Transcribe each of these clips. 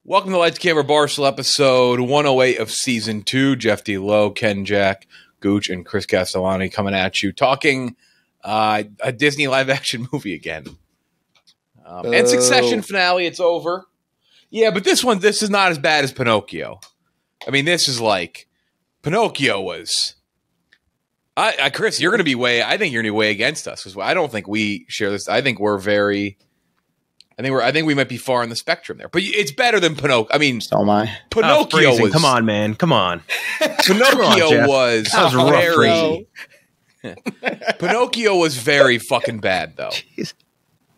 Welcome to Lights Camera Barstool episode 108 of season 2. Jeff D. Lowe, Ken Jack, Gooch, and Chris Castellani coming at you, talking a Disney live-action movie again. And Succession finale, it's over. Yeah, but this is not as bad as Pinocchio. I mean, this is like, Pinocchio was... Chris, you're going to be I think you're going to be way against us, because I don't think we share this. I think we're very... I think we might be far on the spectrum there, but it's better than Pinocchio. I mean, so am I. Pinocchio was. Come on, man. Come on. Pinocchio was very. Pinocchio was very fucking bad, though. Jeez.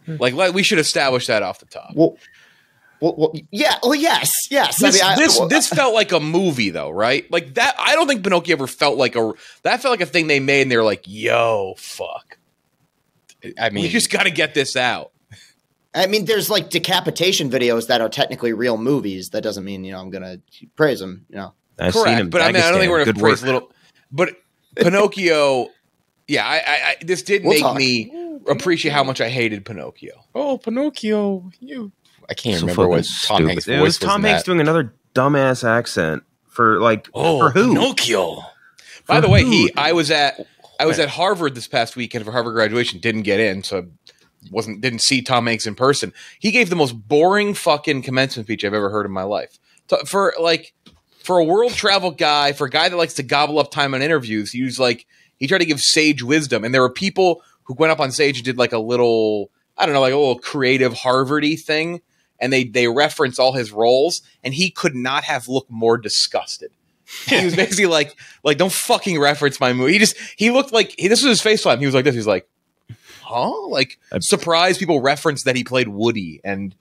Like we should establish that off the top. Well, yeah. Well, yes. This felt like a movie, though, right? Like that. I don't think Pinocchio ever felt like that felt like a thing they made, and they were like, "Yo, fuck." I mean, you just got to get this out. I mean, there's like decapitation videos that are technically real movies. That doesn't mean, I'm going to praise them, I've correct, seen him. But I mean, I don't think we're going to praise little. But Pinocchio, yeah, this did make me appreciate how much I hated Pinocchio. Oh, Pinocchio, I can't remember what Tom Hanks' voice was. It was Tom Hanks doing another dumbass accent for for who? Pinocchio. By the way, I was at Harvard this past weekend for Harvard graduation. Didn't get in, so. Didn't see Tom Hanks in person. He gave the most boring fucking commencement speech I've ever heard in my life. For a world travel guy, for a guy that likes to gobble up time on interviews, he tried to give sage wisdom. And there were people who went up on stage and did like a little creative Harvard-y thing, and they reference all his roles, and he could not have looked more disgusted. He was basically like don't fucking reference my movie. He looked like this was his face time. He was like this. He's like, huh? Like, surprised people referenced that he played Woody and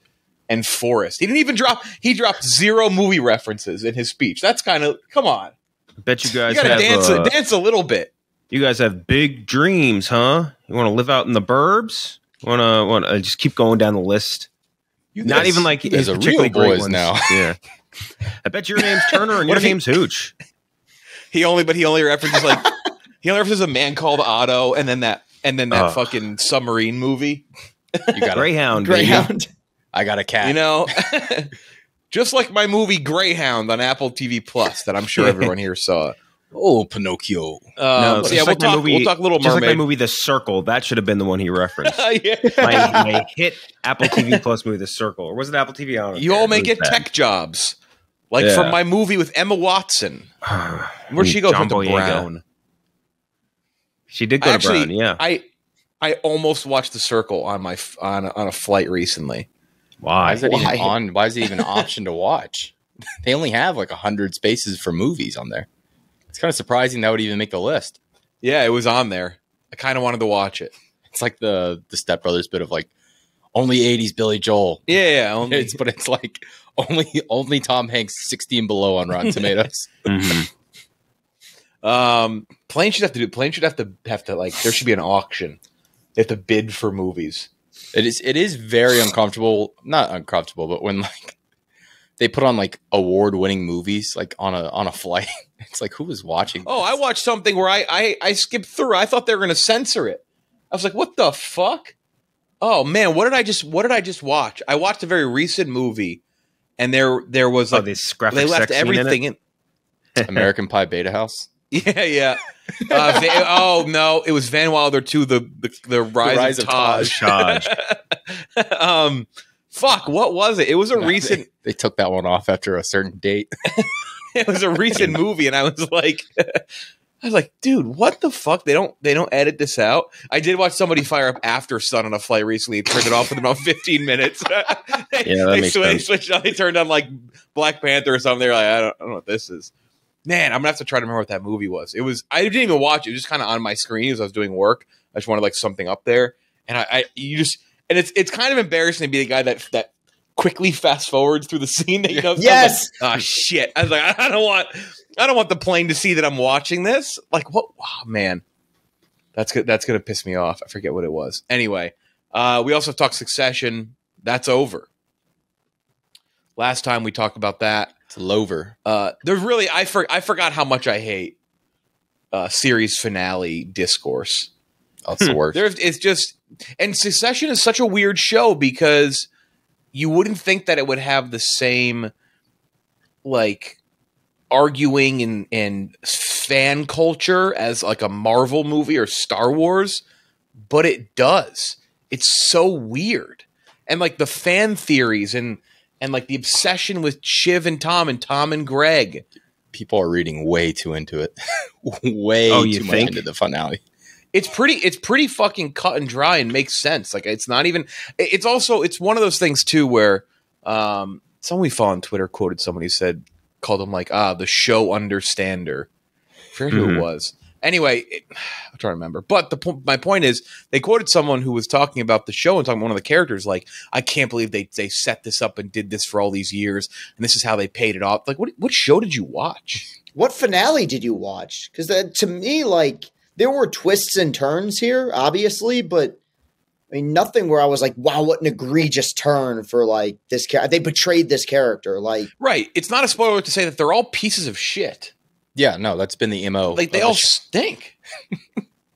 Forrest. He didn't even he dropped 0 movie references in his speech. That's kind of, come on. I bet you guys gotta dance a little bit. You guys have big dreams, huh? You want to live out in the burbs? Want to just keep going down the list? Not even like there's a real boys now. Yeah. I bet your name's Turner and your name's Hooch. He only references a Man Called Otto and then that fucking submarine movie. You got Greyhound. I got a cat. Just like my movie Greyhound on Apple TV Plus that I'm sure everyone here saw. Oh, Pinocchio. We'll talk Little Mermaid. Just like my movie The Circle. That should have been the one he referenced. Yeah. my hit Apple TV Plus movie The Circle. Or was it Apple TV? I don't know. You all may get tech jobs. From my movie with Emma Watson. Where'd she go? To Brown. She did go to Brown, yeah. I almost watched The Circle on a flight recently. Why? Why is it even an option to watch? They only have like 100 spaces for movies on there. It's kind of surprising that would even make the list. Yeah, it was on there. I kind of wanted to watch it. It's like the Step Brothers bit of like only 80s Billy Joel. Yeah, but it's like only Tom Hanks 60 and below on Rotten Tomatoes. Mm-hmm. Planes should have to like, there should be an auction. They have to bid for movies. It is very uncomfortable. Not uncomfortable, but when like they put on like award-winning movies like on a flight, it's like, who is watching this? Oh, I watched something where I skipped through. I thought they were going to censor it. I was like, what the fuck? Oh man, what did I just watch? I watched a very recent movie, and there was like this graphic they left sex everything in American Pie Beta House. Yeah. Oh no, it was Van Wilder 2, the Rise of Taj. Fuck, what was it? It was a recent. They took that one off after a certain date. It was a recent movie, and I was like, dude, what the fuck? They don't edit this out. I did watch somebody fire up After Sun on a flight recently. It turned it off within about 15 minutes. They switched on. They turned on like Black Panther or something. They're like, I don't know what this is. Man, I'm gonna have to try to remember what that movie was. I didn't even watch it. It was just kind of on my screen as I was doing work. I just wanted like something up there, and it's kind of embarrassing to be the guy that quickly fast forwards through the scene. That, yes. Like, oh shit! I was like, I don't want the plane to see that I'm watching this. Like, what? Oh, man, that's good. That's gonna piss me off. I forget what it was. Anyway, we also talked Succession. That's over. Last time we talked about that. It's Lover. There's really I forgot how much I hate series finale discourse. That's the worst. It's just, and Succession is such a weird show because you wouldn't think that it would have the same like arguing and fan culture as like a Marvel movie or Star Wars, but it does. It's so weird. And like the fan theories and like the obsession with Shiv and Tom and Greg. People are reading way too into it. Way too much into the finale. It's pretty fucking cut and dry and makes sense. Like it's not even. It's also one of those things too where someone we follow on Twitter quoted somebody called him like the show understander. I forget who it was. Anyway, I'm trying to remember. But my point is, they quoted someone who was talking about the show and talking about one of the characters. Like, I can't believe they set this up and did this for all these years, and this is how they paid it off. Like, what show did you watch? What finale did you watch? Because to me, like, there were twists and turns here, obviously, but I mean, nothing where I was like, wow, what an egregious turn for like this character. They betrayed this character. Like, right. It's not a spoiler to say that they're all pieces of shit. Yeah, no, that's been the MO. Like, they all stink.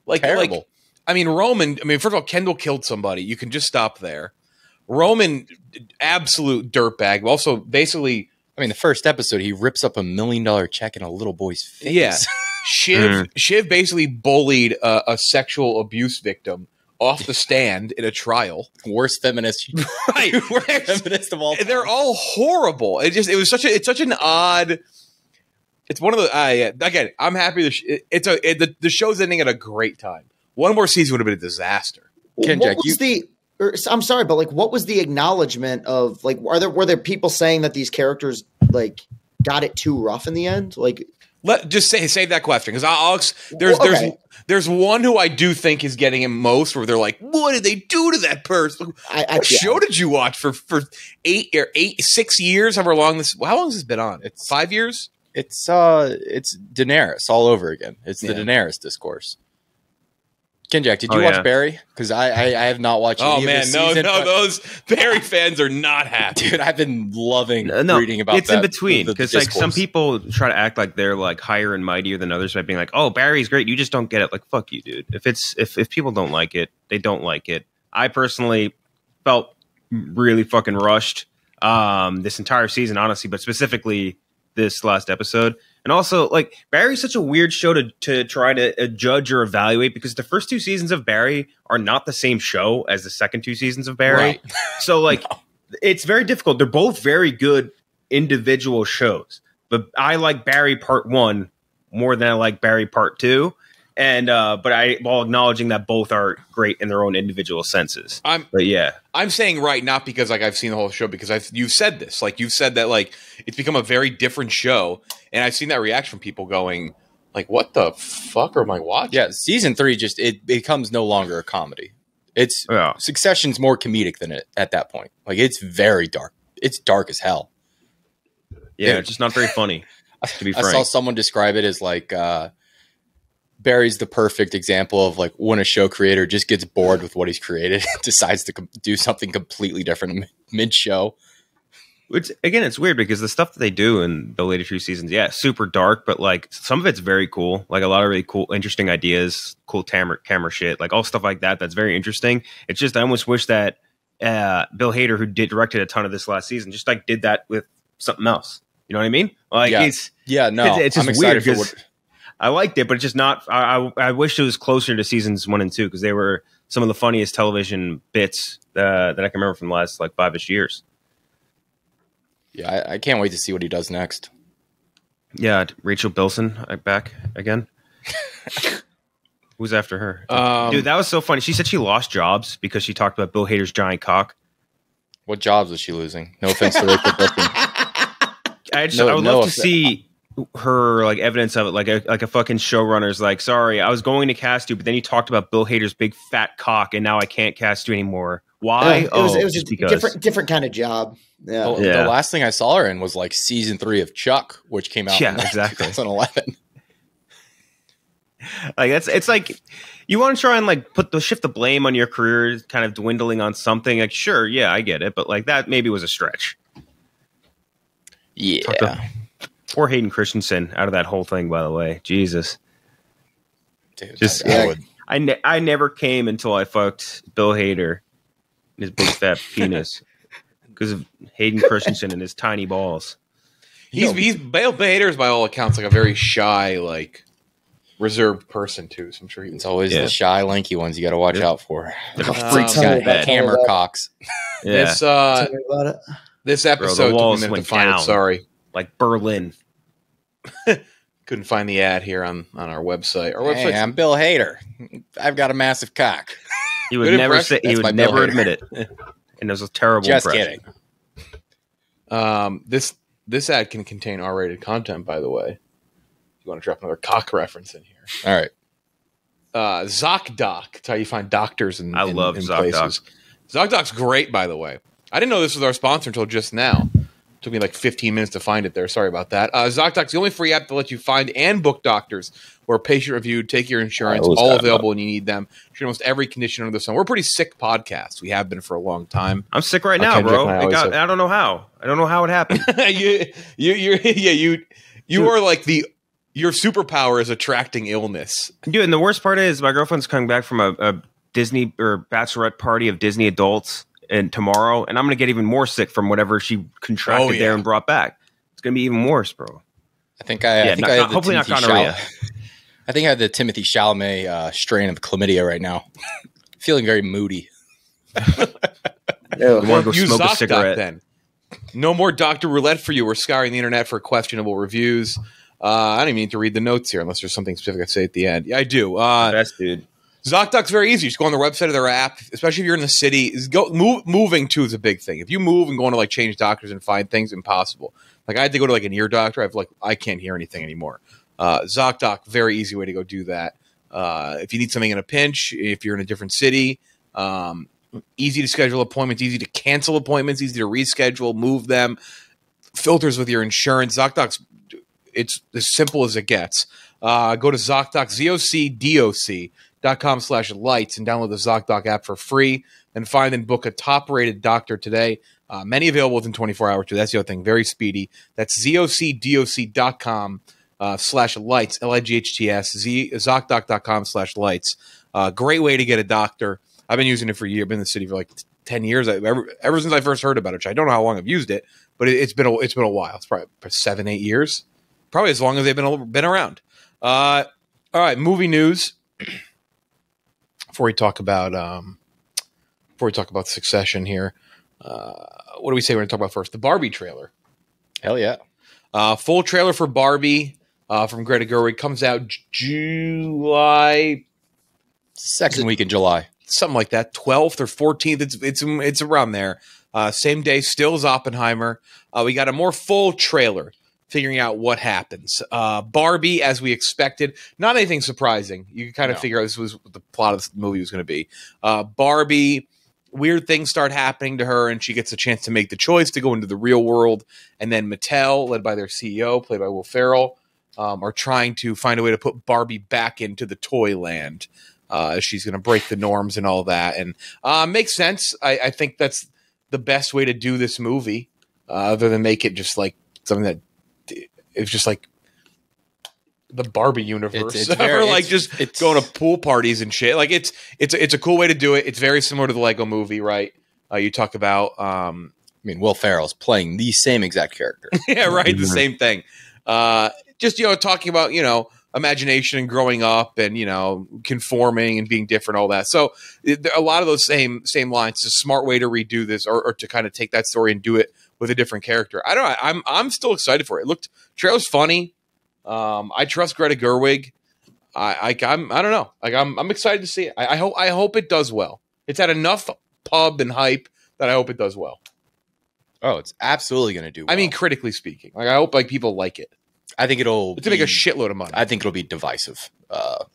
Like, terrible. Like, I mean, first of all, Kendall killed somebody. You can just stop there. Roman, absolute dirtbag. Also, basically, I mean, the first episode, he rips up $1 million check in a little boy's face. Yeah. Shiv basically bullied a sexual abuse victim off the stand in a trial. Worst feminist. Right. Worst feminist of all time. They're all horrible. It's such an odd. It's one of the again. I'm happy. The show's ending at a great time. One more season would have been a disaster. I'm sorry, but like, what was the acknowledgement of like? Were there people saying that these characters like got it too rough in the end? Like, save that question because there's one who I do think is getting it most, where they're like, what did they do to that person? What show did you watch for 6 years? How long has this been on? It's 5 years. It's Daenerys all over again. It's the Daenerys discourse. Kenjack, did you watch Barry? Because I have not watched. Oh man, season, those Barry fans are not happy. Dude, I've been loving reading about. It's in between because like some people try to act like they're like higher and mightier than others by being like, "Oh, Barry's great. You just don't get it." Like, fuck you, dude. If people don't like it, they don't like it. I personally felt really fucking rushed this entire season, honestly, but specifically this last episode. And also, like, Barry's such a weird show to try to judge or evaluate because the first 2 seasons of Barry are not the same show as the second 2 seasons of Barry. Right. So, like, it's very difficult. They're both very good individual shows. But I like Barry Part 1 more than I like Barry Part 2. And while acknowledging that both are great in their own individual senses. I'm saying right, not because like I've seen the whole show, because you've said this, like you've said that like it's become a very different show, and I've seen that reaction from people going like, "What the fuck am I watching?" Yeah, season 3 just it becomes no longer a comedy. Succession's more comedic than it at that point. Like it's very dark. It's dark as hell. Yeah, it's just not very funny. To be frank, I saw someone describe it as like. Barry's the perfect example of like when a show creator just gets bored with what he's created, decides to do something completely different mid-show. Which again, it's weird because the stuff that they do in the later 2 seasons, super dark, but like some of it's very cool. Like a lot of really cool, interesting ideas, cool camera shit, like all stuff like that. That's very interesting. It's just I almost wish that Bill Hader, who directed a ton of this last season, just like did that with something else. You know what I mean? Like it's just weird because. I liked it, but it's just not. I wish it was closer to seasons 1 and 2 because they were some of the funniest television bits that I can remember from the last like 5-ish years. Yeah, I can't wait to see what he does next. Yeah, Rachel Bilson back again. Who's after her? Dude, that was so funny. She said she lost jobs because she talked about Bill Hader's giant cock. What jobs was she losing? No offense to Rachel Bilson. I would love to see her like evidence of it, like a fucking showrunner's like, sorry, I was going to cast you, but then you talked about Bill Hader's big fat cock, and now I can't cast you anymore. Why? It was just because different kind of job. Yeah. Well, the last thing I saw her in was like season 3 of Chuck, which came out in exactly 2011. Like it's like you want to try and like shift the blame on your career, kind of dwindling on something. Like, sure, yeah, I get it, but like that maybe was a stretch. Yeah. Poor Hayden Christensen out of that whole thing, by the way. Jesus. Dude, just I never came until I fucked Bill Hader and his big fat penis. because of Hayden Christensen and his tiny balls. He's Bale Bader's by all accounts like a very shy, like reserved person too. So I'm sure it's always the shy, lanky ones you got to watch out for. Freaks got hammer cocks. Yeah. Tell me about it. This episode took me a minute to find it. Sorry, like Berlin. Couldn't find the ad here on our website. Hey, I'm Bill Hader. I've got a massive cock. He would never say. He would never admit it. And it was a terrible. Just impression. Kidding. This ad can contain R-rated content, by the way. If you want to drop another cock reference in here. All right. ZocDoc. It's how you find doctors in love in ZocDoc. places. ZocDoc's great, by the way. I didn't know this was our sponsor until just now. It took me like 15 minutes to find it there. Sorry about that. ZocDoc's the only free app that lets you find and book doctors who are patient-reviewed, take your insurance, all available when you need them. Treat almost every condition under the sun. We're a pretty sick podcast. We have been for a long time. I'm sick right now, bro. I don't know how. I don't know how it happened. You are like your superpower is attracting illness. Dude, and the worst part is my girlfriend's coming back from a Disney or bachelorette party of Disney adults and tomorrow, and I'm going to get even more sick from whatever she contracted there and brought back. It's going to be even worse, bro. I think I have hopefully not gonorrhea. I think I have the Timothy Chalamet strain of chlamydia right now. Feeling very moody. You want to go smoke a cigarette? Then. No more Dr. Roulette for you. We're scouring the internet for questionable reviews. I don't even need to read the notes here unless there's something specific I say at the end. Yeah, I do. Best, dude. ZocDoc's very easy. Just go on the website of their app, especially if you're in the city. Moving too is a big thing. If you move and go on to like change doctors and find things, impossible. Like I had to go to like an ear doctor. I can't hear anything anymore. ZocDoc, very easy way to go do that. If you need something in a pinch, if you're in a different city, easy to schedule appointments, easy to cancel appointments, easy to reschedule, move them, filters with your insurance. ZocDoc's, it's as simple as it gets. Go to ZocDoc, ZocDoc.com/lights and download the ZocDoc app for free. Then find and book a top-rated doctor today. Many available within 24 hours too. That's the other thing. Very speedy. That's ZocDoc.com/lights, LIGHTS, ZocDoc.com/lights. Great way to get a doctor. I've been using it for a year. I've been in the city for like 10 years. Ever since I first heard about it, which I don't know how long I've used it, but it's been a while. It's probably 7-8 years. Probably as long as they've been around. All right, movie news. Before we talk about Succession here, what do we say we're going to talk about first? The Barbie trailer. Hell yeah! Full trailer for Barbie from Greta Gerwig comes out July second week in July, something like that, 12th or 14th. It's around there. Same day, still as Oppenheimer. We got a more full trailer. Figuring out what happens. Barbie, as we expected, not anything surprising. You can kind of figure out this was what the plot of the movie was going to be. Barbie, weird things start happening to her, and she gets a chance to make the choice to go into the real world. And then Mattel, led by their CEO, played by Will Ferrell, are trying to find a way to put Barbie back into the toy land. She's going to break the norms and all that. And makes sense. I think that's the best way to do this movie, other than make it just like something that it's just like the Barbie universe, or like it's going to pool parties and shit. Like it's a cool way to do it. It's very similar to the Lego Movie, right? You talk about, Will Ferrell's playing the same exact character. Yeah, right. The same thing. Just talking about imagination and growing up and conforming and being different, all that. So a lot of those same lines. It's a smart way to redo this, or to kind of take that story and do it with a different character. I don't know. I'm still excited for it. Trailer's funny. I trust Greta Gerwig. I don't know. Like I'm excited to see it. I hope it does well. It's had enough pub and hype that I hope it does well. Oh, it's absolutely going to do well. I mean, critically speaking. Like I hope people like it. I think it's going to make a shitload of money. I think it'll be divisive.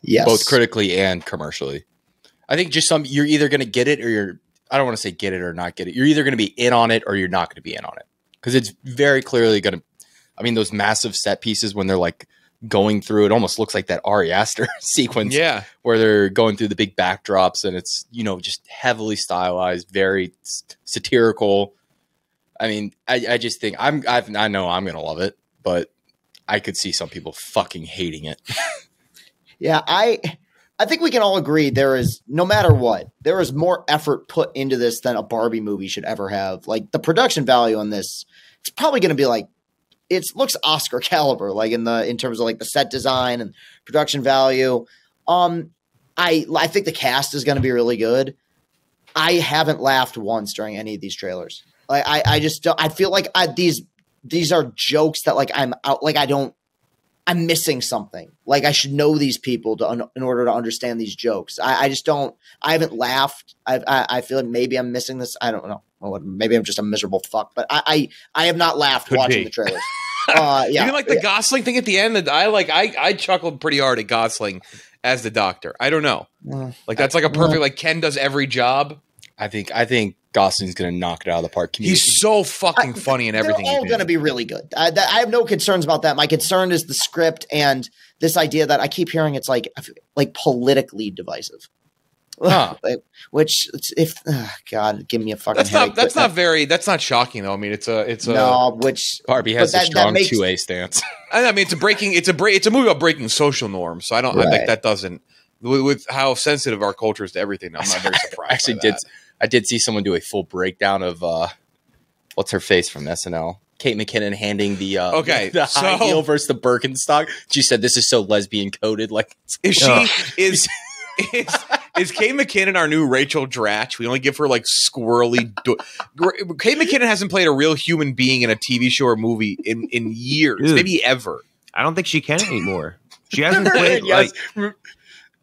Yes. Both critically and commercially. I think just you're either going to get it or I don't want to say get it or not get it. You're either going to be in on it or you're not going to be in on it. Because it's very clearly going to, those massive set pieces when they're like going through, it almost looks like that Ari Aster sequence. Yeah. Where they're going through the big backdrops and it's, just heavily stylized, very satirical. I just think I know I'm going to love it, but I could see some people fucking hating it. Yeah, I think we can all agree there is, no matter what, there is more effort put into this than a Barbie movie should ever have. Like the production value on this, it's probably going to be like, it looks Oscar caliber, like in terms of like the set design and production value. I think the cast is going to be really good. I haven't laughed once during any of these trailers. Like I just don't. I feel like these are jokes that like I'm out. Like I'm missing something. Like I should know these people in order to understand these jokes. I just don't. I haven't laughed. I feel like maybe I'm missing this. I don't know. Well, maybe I'm just a miserable fuck. But I have not laughed watching the trailers. Yeah, even like the Gosling thing at the end. That I chuckled pretty hard at Gosling as the doctor. I don't know. Like that's like a perfect. Like Ken does every job. I think Gosling's going to knock it out of the park. He's so fucking funny in everything. They're all going to be really good. I have no concerns about that. My concern is the script and this idea that I keep hearing it's like politically divisive. Huh. Which if God give me a fucking headache. That's not shocking though. I mean it's a no, which Barbie has a strong 2A stance. I mean it's a movie about breaking social norms. So I think that doesn't with how sensitive our culture is to everything. I'm not very surprised. I did see someone do a full breakdown of what's her face from SNL. Kate McKinnon handing the high heel versus the Birkenstock. She said this is so lesbian coded. Like is Kate McKinnon our new Rachel Dratch? We only give her like squirrely. Kate McKinnon hasn't played a real human being in a TV show or movie in years, maybe ever. I don't think she can anymore. She hasn't played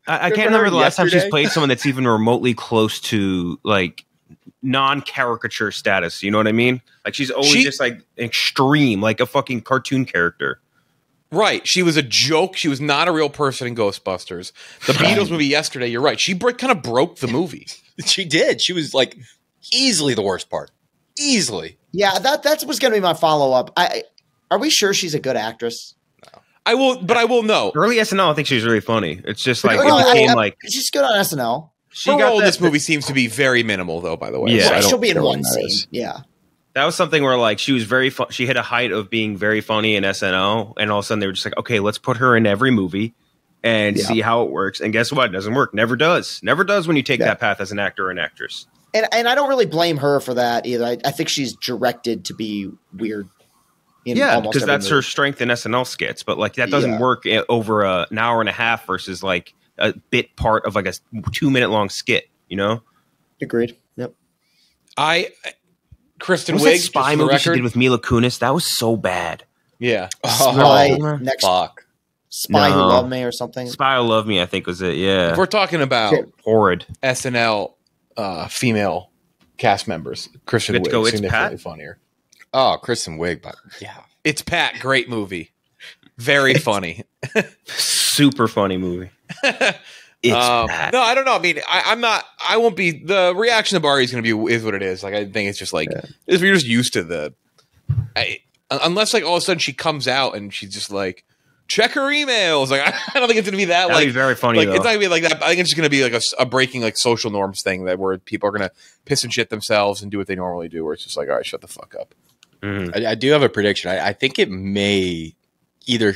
I can't remember the last time she's played someone that's even remotely close to like non-caricature status. You know what I mean? Like she's always just like extreme, like a fucking cartoon character. Right. She was a joke. She was not a real person in Ghostbusters. The Beatles movie yesterday, you're right. She kind of broke the movie. She did. She was like easily the worst part. Easily. Yeah, that's what's going to be my follow-up. Are we sure she's a good actress? I will know. Early SNL, I think she's really funny. It's just like she's good on SNL. Her role in this movie seems to be very minimal, though. By the way, yeah, she'll be in one scene. Yeah, that was something where like she was she hit a height of being very funny in SNL, and all of a sudden they were just like, okay, let's put her in every movie and see how it works. And guess what? It doesn't work. Never does. Never does when you take that path as an actor or an actress. And I don't really blame her for that either. I think she's directed to be weird. Because that's her strength in SNL skits, but like that doesn't work over an hour and a half versus like a bit part of like a 2-minute long skit. You know? Agreed. Yep. Kristen Wiig, that spy movie she did with Mila Kunis, that was so bad. Yeah. Spy Who Loved Me or something. Spy Who Loved Me, I think was it. Yeah. If we're talking about horrid SNL female cast members, Kristen Wiig is significantly funnier. Oh, Kristen Wiig, but yeah. It's Pat. Great movie. Very funny. Super funny movie. It's Pat. No, I don't know. I mean, I won't be. The reaction to Barbie is going to be is what it is. Like, I think it's just like, if you're just used to unless like all of a sudden she comes out and she's just like, check her emails. Like, I don't think it's going to be that. That'd be very funny. Like, though. It's not going to be like that. I think it's just going to be like a breaking like social norms thing where people are going to piss and shit themselves and do what they normally do. Where it's just like, all right, shut the fuck up. Mm-hmm. I do have a prediction. I think it may either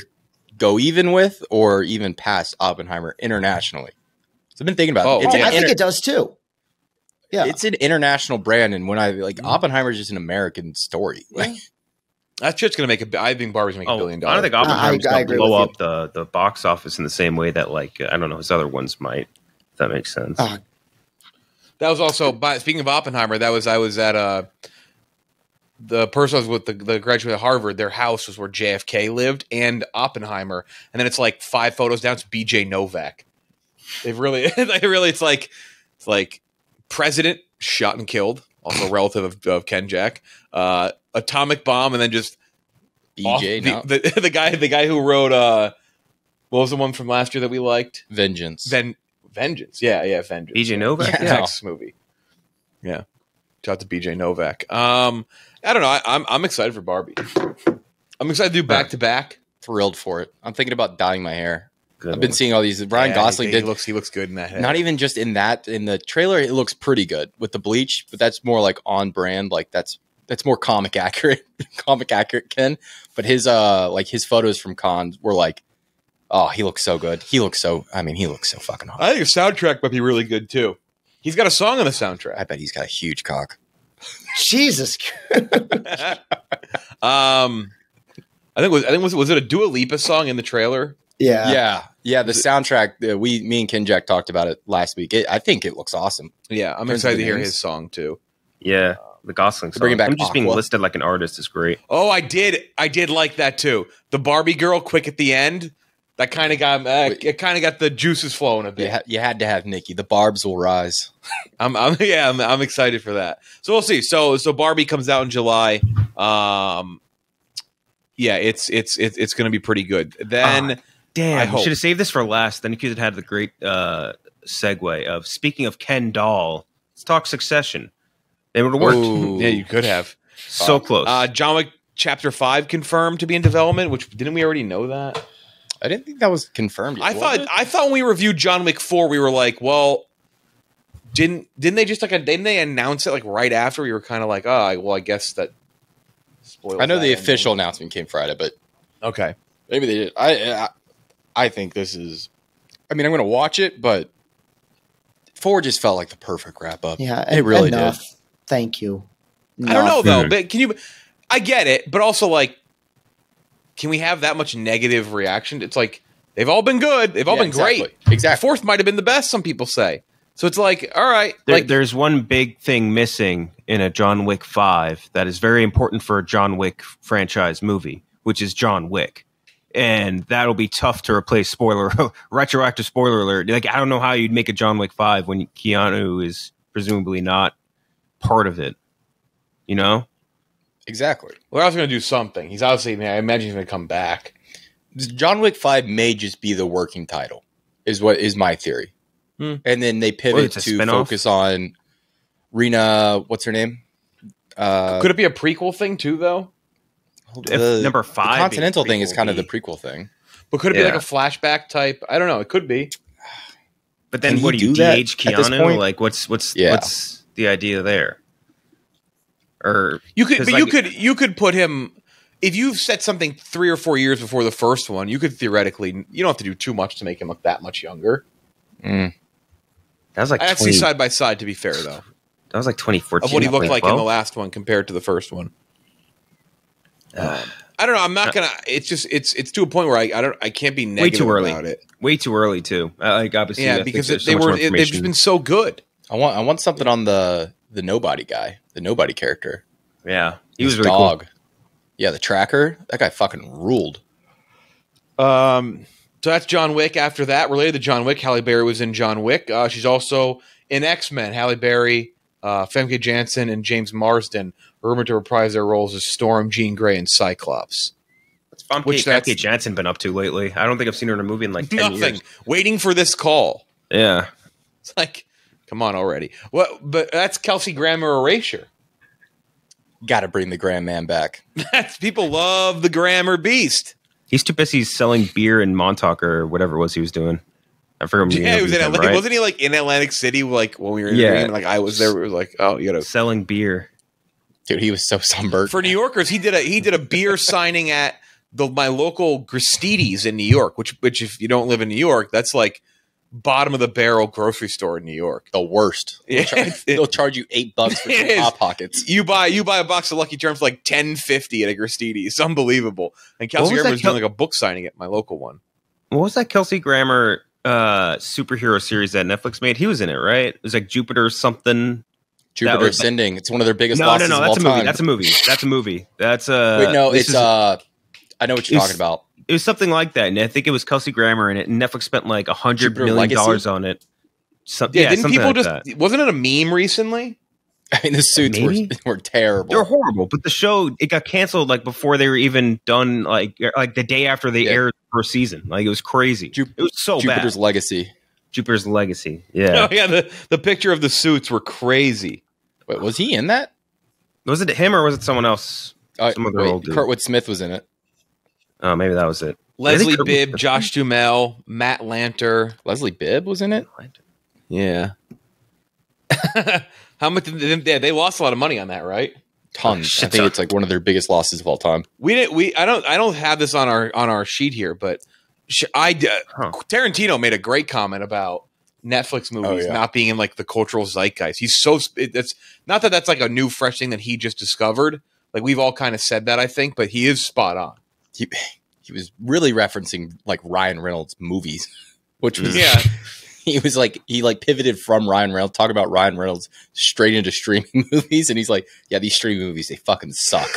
go even with or even past Oppenheimer internationally. So I've been thinking about it. I think it does too. Yeah, it's an international brand, and when Oppenheimer is just an American story. Like, that shit's gonna make I think Barbie's gonna make $1 billion. I don't think Oppenheimer's gonna blow up the box office in the same way that like I don't know his other ones might. If that makes sense. That was also speaking of Oppenheimer. I was at the person I was with, the graduate at Harvard, their house was where JFK lived and Oppenheimer. And then it's like 5 photos down. It's BJ Novak. They've really, it's like president shot and killed, also a relative of Ken Jack, atomic bomb. And then just BJ, the guy who wrote, what was the one from last year that we liked? Vengeance. Vengeance. Yeah. Vengeance. BJ Novak. Yeah. Next movie. Yeah. Shout out to BJ Novak. I don't know. I'm excited for Barbie. I'm excited to do back to back. Thrilled for it. I'm thinking about dyeing my hair. I've been seeing all these. Ryan Gosling he looks good in that head. Not even just in the trailer. It looks pretty good with the bleach, but that's more like on brand. Like that's more comic accurate, Ken. But his photos from cons were like Oh, he looks so good. He looks so fucking hot. I think the soundtrack might be really good too. He's got a song on the soundtrack. I bet he's got a huge cock. Jesus. I think was it a Dua Lipa song in the trailer? Yeah. Yeah. The soundtrack. Me and Kinjack talked about it last week. I think it looks awesome. Yeah, I'm excited to hear his song too. Yeah, the Gosling song. Bringing back Him just being Aqua. listed like an artist is great. Oh, I did like that too. The Barbie girl, quick at the end. That kind of got it. Kind of got the juices flowing a bit. You had to have Nikki. The barbs will rise. I'm excited for that. So we'll see. So Barbie comes out in July. Yeah, it's going to be pretty good. Then damn, you should have saved this for last. Then you could have had the great segue of speaking of Ken Doll. Let's talk Succession. It would have worked. Yeah, you could have. So close. John Wick Chapter 5 confirmed to be in development. Which didn't we already know that? I didn't think that was confirmed yet. I thought when we reviewed John Wick 4, we were like, well, didn't they just didn't they announce it like right after? We were kind of like, oh, well, I guess that. I know the official announcement came Friday, but okay, maybe they did. I think this is. I mean, I'm going to watch it, but 4 just felt like the perfect wrap up. Yeah, it really enough. did. Thank you. I don't know though, but can you? I get it, but also like, can we have that much negative reaction? It's like they've all been good, they've all been great. Exactly. The 4th might have been the best. Some people say. So it's like, all right, there's one big thing missing in a John Wick 5 that is very important for a John Wick franchise movie, which is John Wick. And that'll be tough to replace. Retroactive spoiler alert. Like, I don't know how you'd make a John Wick 5 when Keanu is presumably not part of it. You know? Exactly. Well, I was going to do something. He's obviously, I imagine he's going to come back. John Wick 5 may just be the working title, is my theory. And then they pivot to focus on Rena. What's her name? Could it be a prequel thing too, though? Number 5, the Continental thing is kind of the prequel thing. But could it be like a flashback type? I don't know. It could be. But then, what do you de-age Keanu? Like, what's the idea there? Or you could put him. If you've set something 3 or 4 years before the first one, you could theoretically. You don't have to do too much to make him look that much younger. That was like I'd see side by side. To be fair, though, that was like 2014. Of what he looked like in the last one compared to the first one. I don't know. I'm not gonna. It's just it's to a point where I can't be negative about it. Way too early too. Like obviously, yeah, because they've just been so good. I want something on the nobody guy, the nobody character. Yeah, he was really dog. Cool. Yeah, the tracker. That guy fucking ruled. So that's John Wick. After that, related to John Wick, Halle Berry was in John Wick. She's also in X-Men. Halle Berry, Femke Janssen, and James Marsden are rumored to reprise their roles as Storm, Jean Grey, and Cyclops. What's Femke Janssen been up to lately? I don't think I've seen her in a movie in like 10 years. Waiting for this call. Yeah. It's like, come on already. Well, but that's Kelsey Grammer Erasure. Got to bring the Gram Man back. People love the Grammar Beast. He's too busy selling beer in Montauk or whatever it was he was doing. I forgot. Yeah, he was in Atlantic. Right? Wasn't he like in Atlantic City? Like when we were interviewing him, like I was there. It was like, oh, you gotta selling beer, dude. He was so sunburned. For New Yorkers, he did a beer signing at my local Gristedes in New York. Which if you don't live in New York, that's like bottom of the barrel grocery store in New York. The worst. They'll charge you $8 for some Hot Pockets. You buy a box of Lucky Charms for like $10.50 at a Gristedes. It's unbelievable. And Kelsey Grammer's doing like a book signing at my local one. What was that Kelsey Grammer superhero series that Netflix made? He was in it, right? It was like Jupiter something. Jupiter Ascending. It's one of their biggest losses of all time. That's a movie. That's Wait, no, I know what you're talking about. It was something like that, and I think it was Kelsey Grammer in it, and Netflix spent like $100 million on it. Didn't people just? Wasn't it a meme recently? I mean, the suits were terrible. They're horrible, but the show it got canceled like before they were even done. Like the day after they aired the first season. Like it was crazy. It was so Jupiter's bad. Legacy. Jupiter's Legacy. Yeah. Oh yeah. The picture of the suits were crazy. Wait, was he in that? Was it him or was it someone else? Kurtwood Smith was in it. Oh, maybe that was it. Leslie Bibb, Josh Duhamel, Matt Lanter. Leslie Bibb was in it? Yeah. How much did they lost a lot of money on that, right? Tons. I think it's like one of their biggest losses of all time. I don't have this on our sheet here, but Tarantino made a great comment about Netflix movies not being in like the cultural zeitgeist. He's so it's not that that's like a new fresh thing that he just discovered. Like we've all kind of said that, I think, but he is spot on. He was really referencing like Ryan Reynolds movies, which was he was like he pivoted from Ryan Reynolds, talking about Ryan Reynolds straight into streaming movies, and he's like, yeah, these streaming movies, they fucking suck.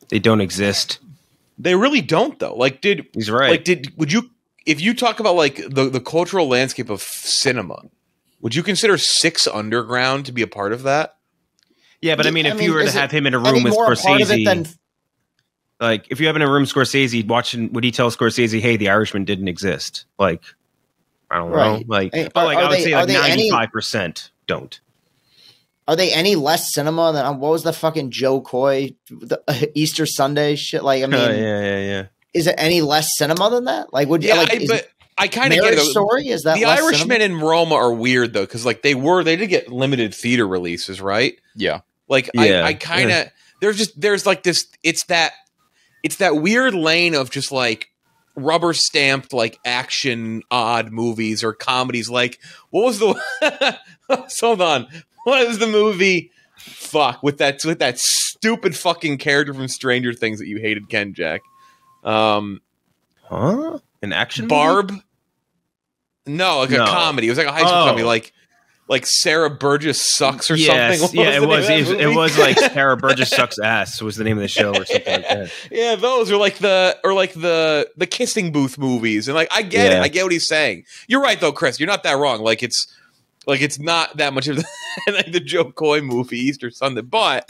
They don't exist. They really don't, though. Like, he's right? Like, if you talk about like the cultural landscape of cinema, would you consider Six Underground to be a part of that? Yeah, but I mean, if you were to have him in a room with Scorsese, like if you have in a room Scorsese watching, would he tell Scorsese, "Hey, The Irishman didn't exist"? Like, I don't know. Like, I would say like 95% don't. Are they any less cinema than what was the fucking Joe Coy Easter Sunday shit? Like, I mean, yeah. Is it any less cinema than that? Like, would but I kind of get it. Story is that The Irishman and Roma are weird though, because like they did get limited theater releases, right? Yeah, like I kind of there's like this. It's that weird lane of just like rubber stamped like action odd movies or comedies. Like what was the hold on. What is the movie? Fuck with that stupid fucking character from Stranger Things that you hated, Ken Jack. An action Barb? movie? No, like a comedy. It was like a high school comedy, like Sarah Burgess Sucks or something. It was like Sarah Burgess Sucks Ass was the name of the show or something like that. Yeah, those are like the kissing booth movies, and like I get it. I get what he's saying. You're right though, Chris. You're not that wrong. Like it's not that much of like the Joe Coy movie Easter Sunday, but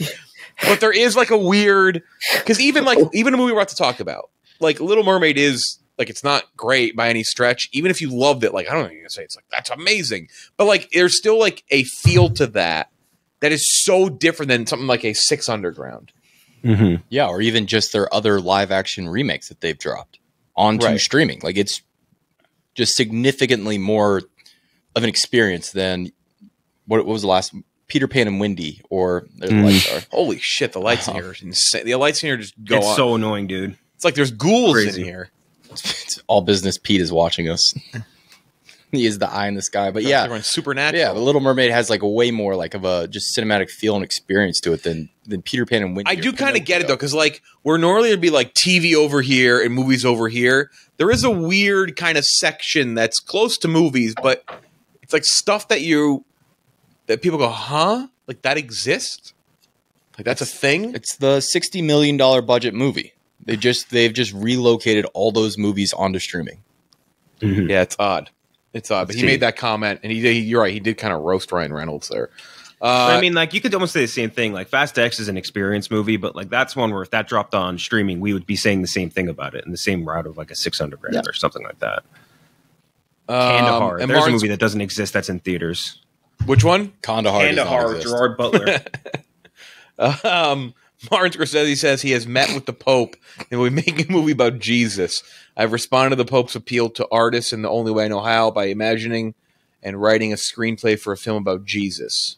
there is like a weird because even a movie we're about to talk about, like Little Mermaid is like it's not great by any stretch. Even if you loved it, like I don't know, you can say it's like that's amazing, but like there's still like a feel to that is so different than something like a Six Underground. Mm-hmm. Yeah, or even just their other live action remakes that they've dropped onto streaming. Like it's just significantly more of an experience than what was the last Peter Pan and Wendy or the lights are. Holy shit, the lights in here are insane. The lights in here just go It's on. so annoying, dude. It's like there's ghouls in here. It's all business. Pete is watching us. He is the eye in the sky. But yeah, everyone's supernatural. Yeah, The Little Mermaid has like a way more like of a just cinematic feel and experience to it than Peter Pan and Wendy. I do kind of get it though, because like where normally it'd be like TV over here and movies over here, there is a weird kind of section that's close to movies, but it's like stuff that people go, huh? Like that exists? Like that's a thing? It's the $60 million budget movie. They've just relocated all those movies onto streaming. Mm-hmm. Yeah, it's odd. It's odd. But he made that comment, and you're right. He did kind of roast Ryan Reynolds there. I mean, like you could almost say the same thing. Like Fast X is an experience movie, but like that's one where if that dropped on streaming, we would be saying the same thing about it in the same route of like a Six Underground or something like that. Kandahar. There's a movie that doesn't exist that's in theaters. Which one? Kandahar. Gerard Butler. Martin Scorsese says he has met with the Pope and will be making a movie about Jesus. I've responded to the Pope's appeal to artists in the only way I know how by imagining and writing a screenplay for a film about Jesus.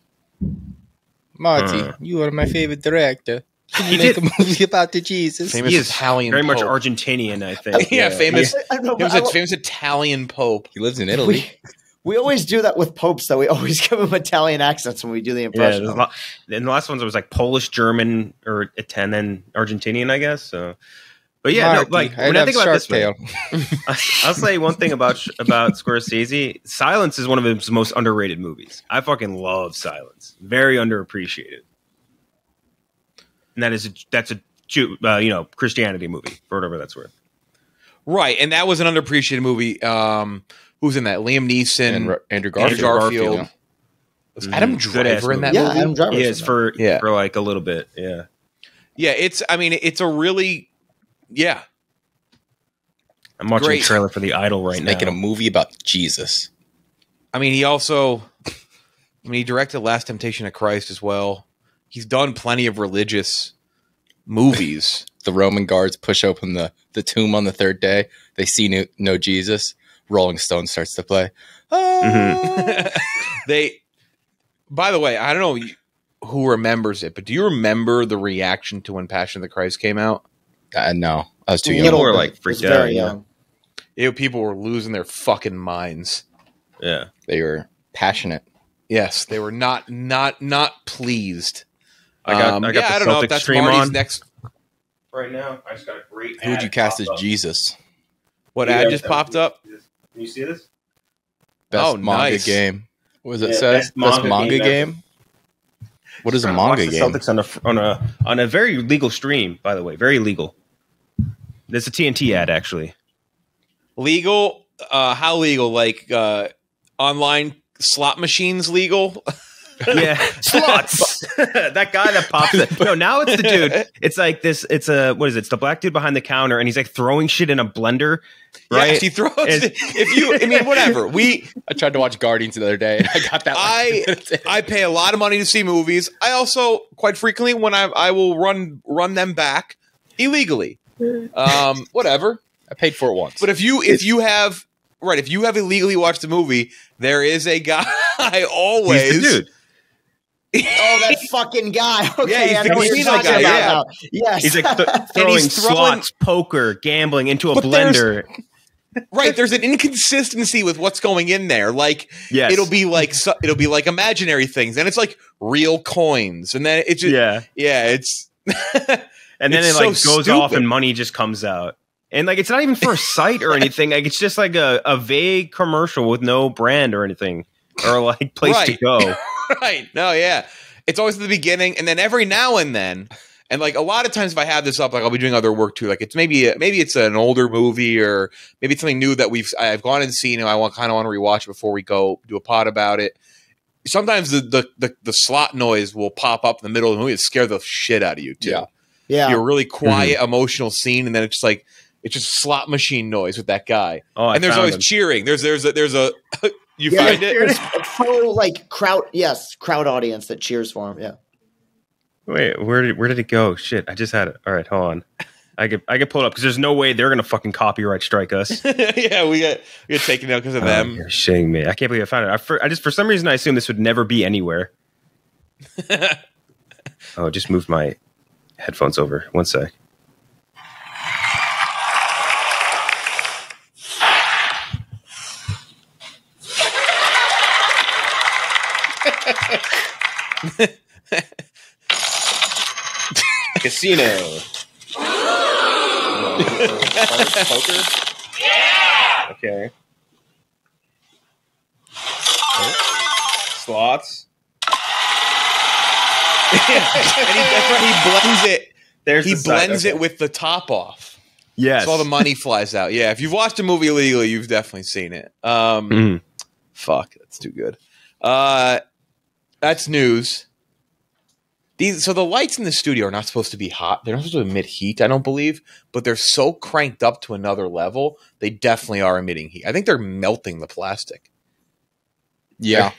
Marty, you are my favorite director. He make a movie about the Jesus. Famous he is Italian very Pope. much Argentinian, I think. Famous Italian Pope. He lives in Italy. We always do that with popes, though. We always give them Italian accents when we do the impression. Yeah, and the last ones was like Polish, German, or Italian, Argentinian, I guess. So, but yeah, Marty, like when I think about this, I'll say one thing about Scorsese. Silence is one of his most underrated movies. I fucking love Silence. Very underappreciated. And that's a Christianity movie for whatever that's worth. Right, and that was an underappreciated movie. Who's in that? Liam Neeson and Andrew Garfield. Yeah. Was Adam Driver in that movie? Yeah, Adam Driver. He is for like a little bit. Yeah. Yeah, it's a really I'm watching the trailer for The Idol right now. Making a movie about Jesus. I mean, he directed Last Temptation of Christ as well. He's done plenty of religious movies. The Roman guards push open the tomb on the third day. They see no Jesus. Rolling Stone starts to play. By the way, I don't know who remembers it, but do you remember the reaction to when Passion of the Christ came out? No, I was too young. People were like freaked out. Young. People were losing their fucking minds. Yeah, they were passionate. Yes, they were not pleased. I got I the don't know if Celtics that's stream Marty's on next. right now. I just got a great. Who would you cast as Jesus? What ad just popped up? Can you see this? Best manga nice. game. What does it say? Best manga game. What is a manga game? Celtics on a very legal stream, by the way, very legal. There's a TNT ad actually. Legal? How legal? Like online slot machines legal? Yeah, slots. That guy that pops it. No, now it's the dude. It's like this. It's what is it? It's the black dude behind the counter, and he's like throwing shit in a blender. Right? Yes, he throws it. If you, I mean, whatever. I tried to watch Guardians the other day, and I got that. I pay a lot of money to see movies. I also quite frequently when I will run them back illegally. Whatever. I paid for it once. But if you have illegally watched the movie, there is a guy always. He's the dude. Oh, that fucking guy. Okay, Yeah, I know what you're that talking guy, about yeah. now. Yes. He's like throwing slots, poker, gambling into a blender. Right, there's an inconsistency with what's going in there. Like, yes. it'll be like imaginary things, and it's like real coins, and then it's just, it's and then it's it like so goes stupid. off and money just comes out. And like it's not even for a site or anything. Like it's just like a vague commercial with no brand or anything or like place to go. Right. No, yeah. It's always at the beginning, and then every now and then, and like a lot of times if I have this up, like I'll be doing other work too. Like it's maybe it's an older movie or maybe it's something new that I've gone and seen and I kind of want to rewatch it before we go do a pod about it. Sometimes the slot noise will pop up in the middle of the movie and scare the shit out of you too. Yeah. You're a really quiet, emotional scene, and then it's just slot machine noise with that guy. Oh, and there's always cheering. There's a you find it? There's a full like crowd audience that cheers for him. Yeah. Wait, where did it go? Shit, I just had it. All right, hold on. I get pulled up because there's no way they're gonna fucking copyright strike us. Yeah, we got taken out because of them. You're shitting me. I can't believe I found it. I just for some reason I assumed this would never be anywhere. Oh, just moved my headphones over. One sec. Casino. Poker? Yeah! Okay. Slots. That's right. He blends it. He blends it with the top off. Yes. So all the money flies out. Yeah. If you've watched a movie illegally, you've definitely seen it. Fuck. That's too good. That's news. So the lights in the studio are not supposed to be hot. They're not supposed to emit heat, I don't believe. But they're so cranked up to another level, they definitely are emitting heat. I think they're melting the plastic. Yeah.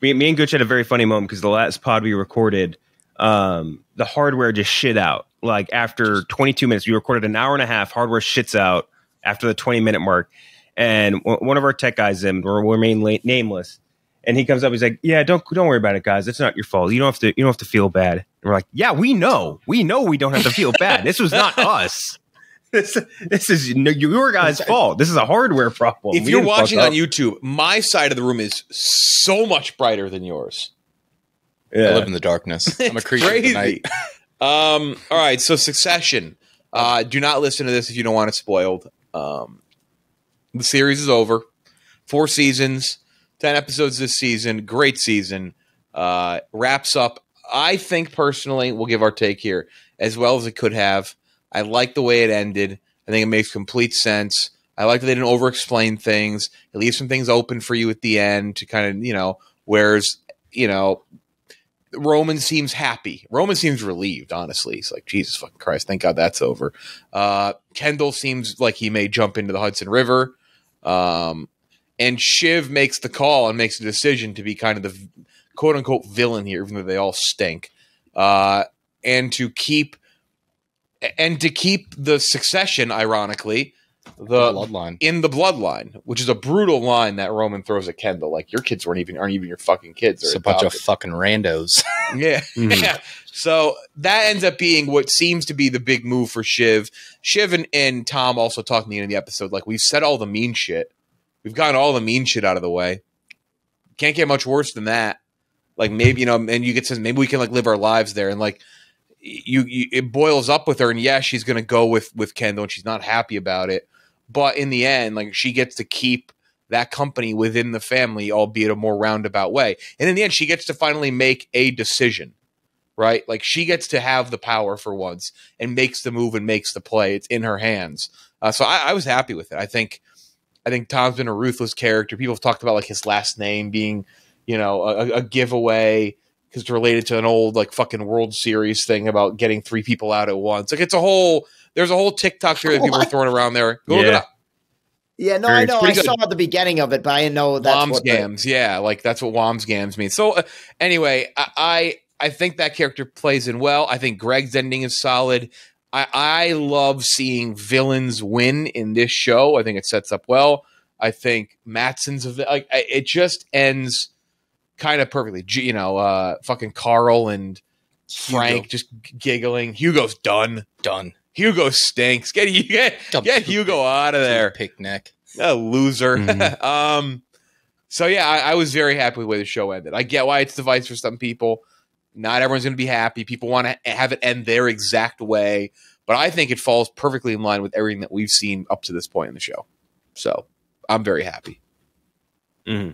Me and Gooch had a very funny moment because the last pod we recorded, the hardware just shit out. Like after 22 minutes, we recorded an hour and a half. Hardware shits out after the 20-minute mark. And one of our tech guys, we'll remain nameless. And he comes up, he's like, "Yeah, don't worry about it, guys. It's not your fault. You don't have to feel bad." And we're like, "Yeah, we know we don't have to feel bad. This was not us. This is your guys' fault. This is a hardware problem." If you're watching on YouTube, my side of the room is so much brighter than yours. Yeah. I live in the darkness. I'm a creature of the night. All right, so Succession. Do not listen to this if you don't want it spoiled. The series is over. 4 seasons. 10 episodes this season. Great season. Wraps up, I think personally, we'll give our take here, as well as it could have. I like the way it ended. I think it makes complete sense. I like that they didn't over-explain things. It leaves some things open for you at the end to kind of, whereas, Roman seems happy. Roman seems relieved, honestly. He's like, Jesus fucking Christ, thank God that's over. Kendall seems like he may jump into the Hudson River. And Shiv makes the call and makes the decision to be kind of the quote-unquote villain here, even though they all stink. And to keep the Succession, ironically, bloodline. In the bloodline, which is a brutal line that Roman throws at Kendall. Like, your kids aren't even your fucking kids. It's a bunch of fucking randos. Yeah. Yeah. So that ends up being what seems to be the big move for Shiv. Shiv and Tom also talked in the end of the episode, like, we've said all the mean shit. We've gotten all the mean shit out of the way. Can't get much worse than that. Like, maybe, and you get to, maybe we can, like, live our lives there. And, like, it boils up with her, and yeah, she's going to go with Kendall, and she's not happy about it. But in the end, like, she gets to keep that company within the family, albeit a more roundabout way. And in the end, she gets to finally make a decision, right? Like, she gets to have the power for once and makes the move and makes the play. It's in her hands. So I was happy with it. I think Tom's been a ruthless character. People have talked about, like, his last name being, a giveaway because it's related to an old, like, fucking World Series thing about getting 3 people out at once. Like, there's a whole TikTok here that people are throwing around there. Go look it up. Yeah, no, I know. I saw the beginning of it, but I didn't know that's what Wamsgams. Yeah, like, that's what Wamsgams means. So anyway, I think that character plays in well. I think Greg's ending is solid. I love seeing villains win in this show. I think it sets up well. I think Matsson's it just ends kind of perfectly. Fucking Carl and Frank just giggling. Hugo's done. Hugo stinks. Get Hugo out of there. Picnic. A loser. Mm-hmm. So yeah, I was very happy with the way the show ended. I get why it's divisive for some people. Not everyone's going to be happy. People want to have it end their exact way. But I think it falls perfectly in line with everything that we've seen up to this point in the show. So I'm very happy. Mm-hmm.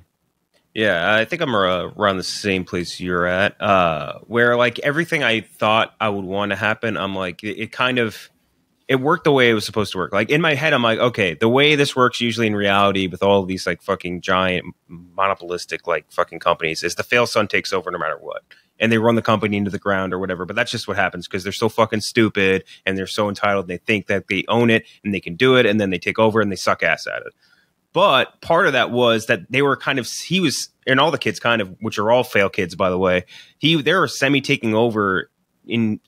Yeah, I think I'm around the same place you're at, where, like, everything I thought I would want to happen, I'm like, it worked the way it was supposed to work. Like, in my head, I'm like, okay, the way this works usually in reality with all of these, like, fucking giant monopolistic, like, fucking companies is the fail son takes over no matter what. And they run the company into the ground or whatever. But that's just what happens because they're so fucking stupid and they're so entitled. They think that they own it and they can do it. And then they take over and they suck ass at it. But part of that was that they were he was, and all the kids kind of, which are all fail kids, by the way, they were semi-taking over I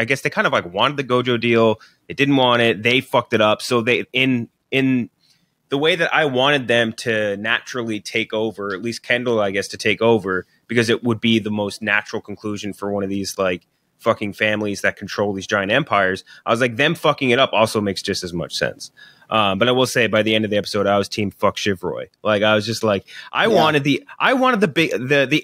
guess they kind of, like, wanted the Gojo deal. They didn't want it. They fucked it up. So they, in the way that I wanted them to naturally take over, at least Kendall, I guess, to take over, because it would be the most natural conclusion for one of these, like, fucking families that control these giant empires. I was like, them fucking it up also makes just as much sense. But I will say, by the end of the episode, I was team fuck Shiv Roy. Like, I was just like, I wanted the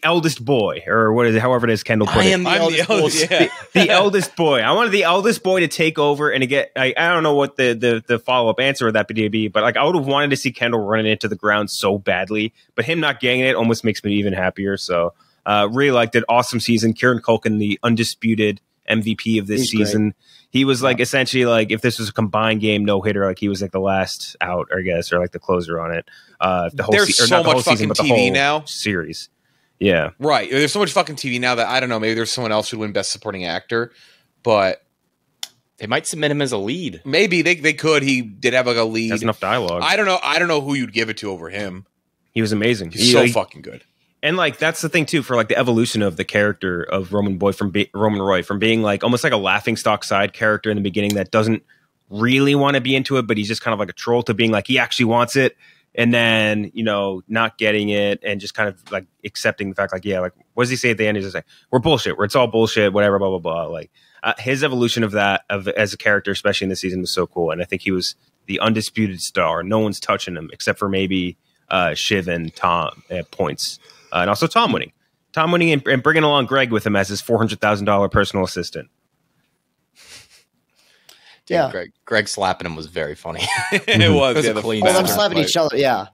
eldest boy, or what is it, however it is Kendall put it. I'm the eldest boy. Yeah. The eldest boy. I wanted the eldest boy to take over and to get. I don't know what the follow up answer of that would be, but, like, I would have wanted to see Kendall running into the ground so badly, but him not getting it almost makes me even happier. So really liked it. Awesome season. Kieran Culkin, the undisputed MVP of this season. Great. He was, like, essentially, like, if this was a combined game no hitter, like, he was, like, the last out, I guess, or, like, the closer on it. There's so much fucking TV now. Series. Yeah. Right. There's so much fucking TV now that I don't know. Maybe there's someone else who'd win Best Supporting Actor, but they might submit him as a lead. Maybe they could. He did have, like, a lead. Has enough dialogue. I don't know who you'd give it to over him. He was amazing. He's so fucking good. And, like, that's the thing too for, like, the evolution of the character of Roman Roy from being, like, almost like a laughingstock side character in the beginning that doesn't really want to be into it, but he's just kind of like a troll, to being like he actually wants it, and then, not getting it and just kind of, like, accepting the fact, like, yeah, like, what does he say at the end? He's just like, we're bullshit, it's all bullshit, whatever, blah blah blah. Like, his evolution of that as a character, especially in this season, was so cool, and I think he was the undisputed star. No one's touching him except for maybe Shiv and Tom at points. And also Tom winning and bringing along Greg with him as his $400,000 personal assistant. Dude, yeah, Greg slapping him was very funny. It was. Them slapping each other. Yeah.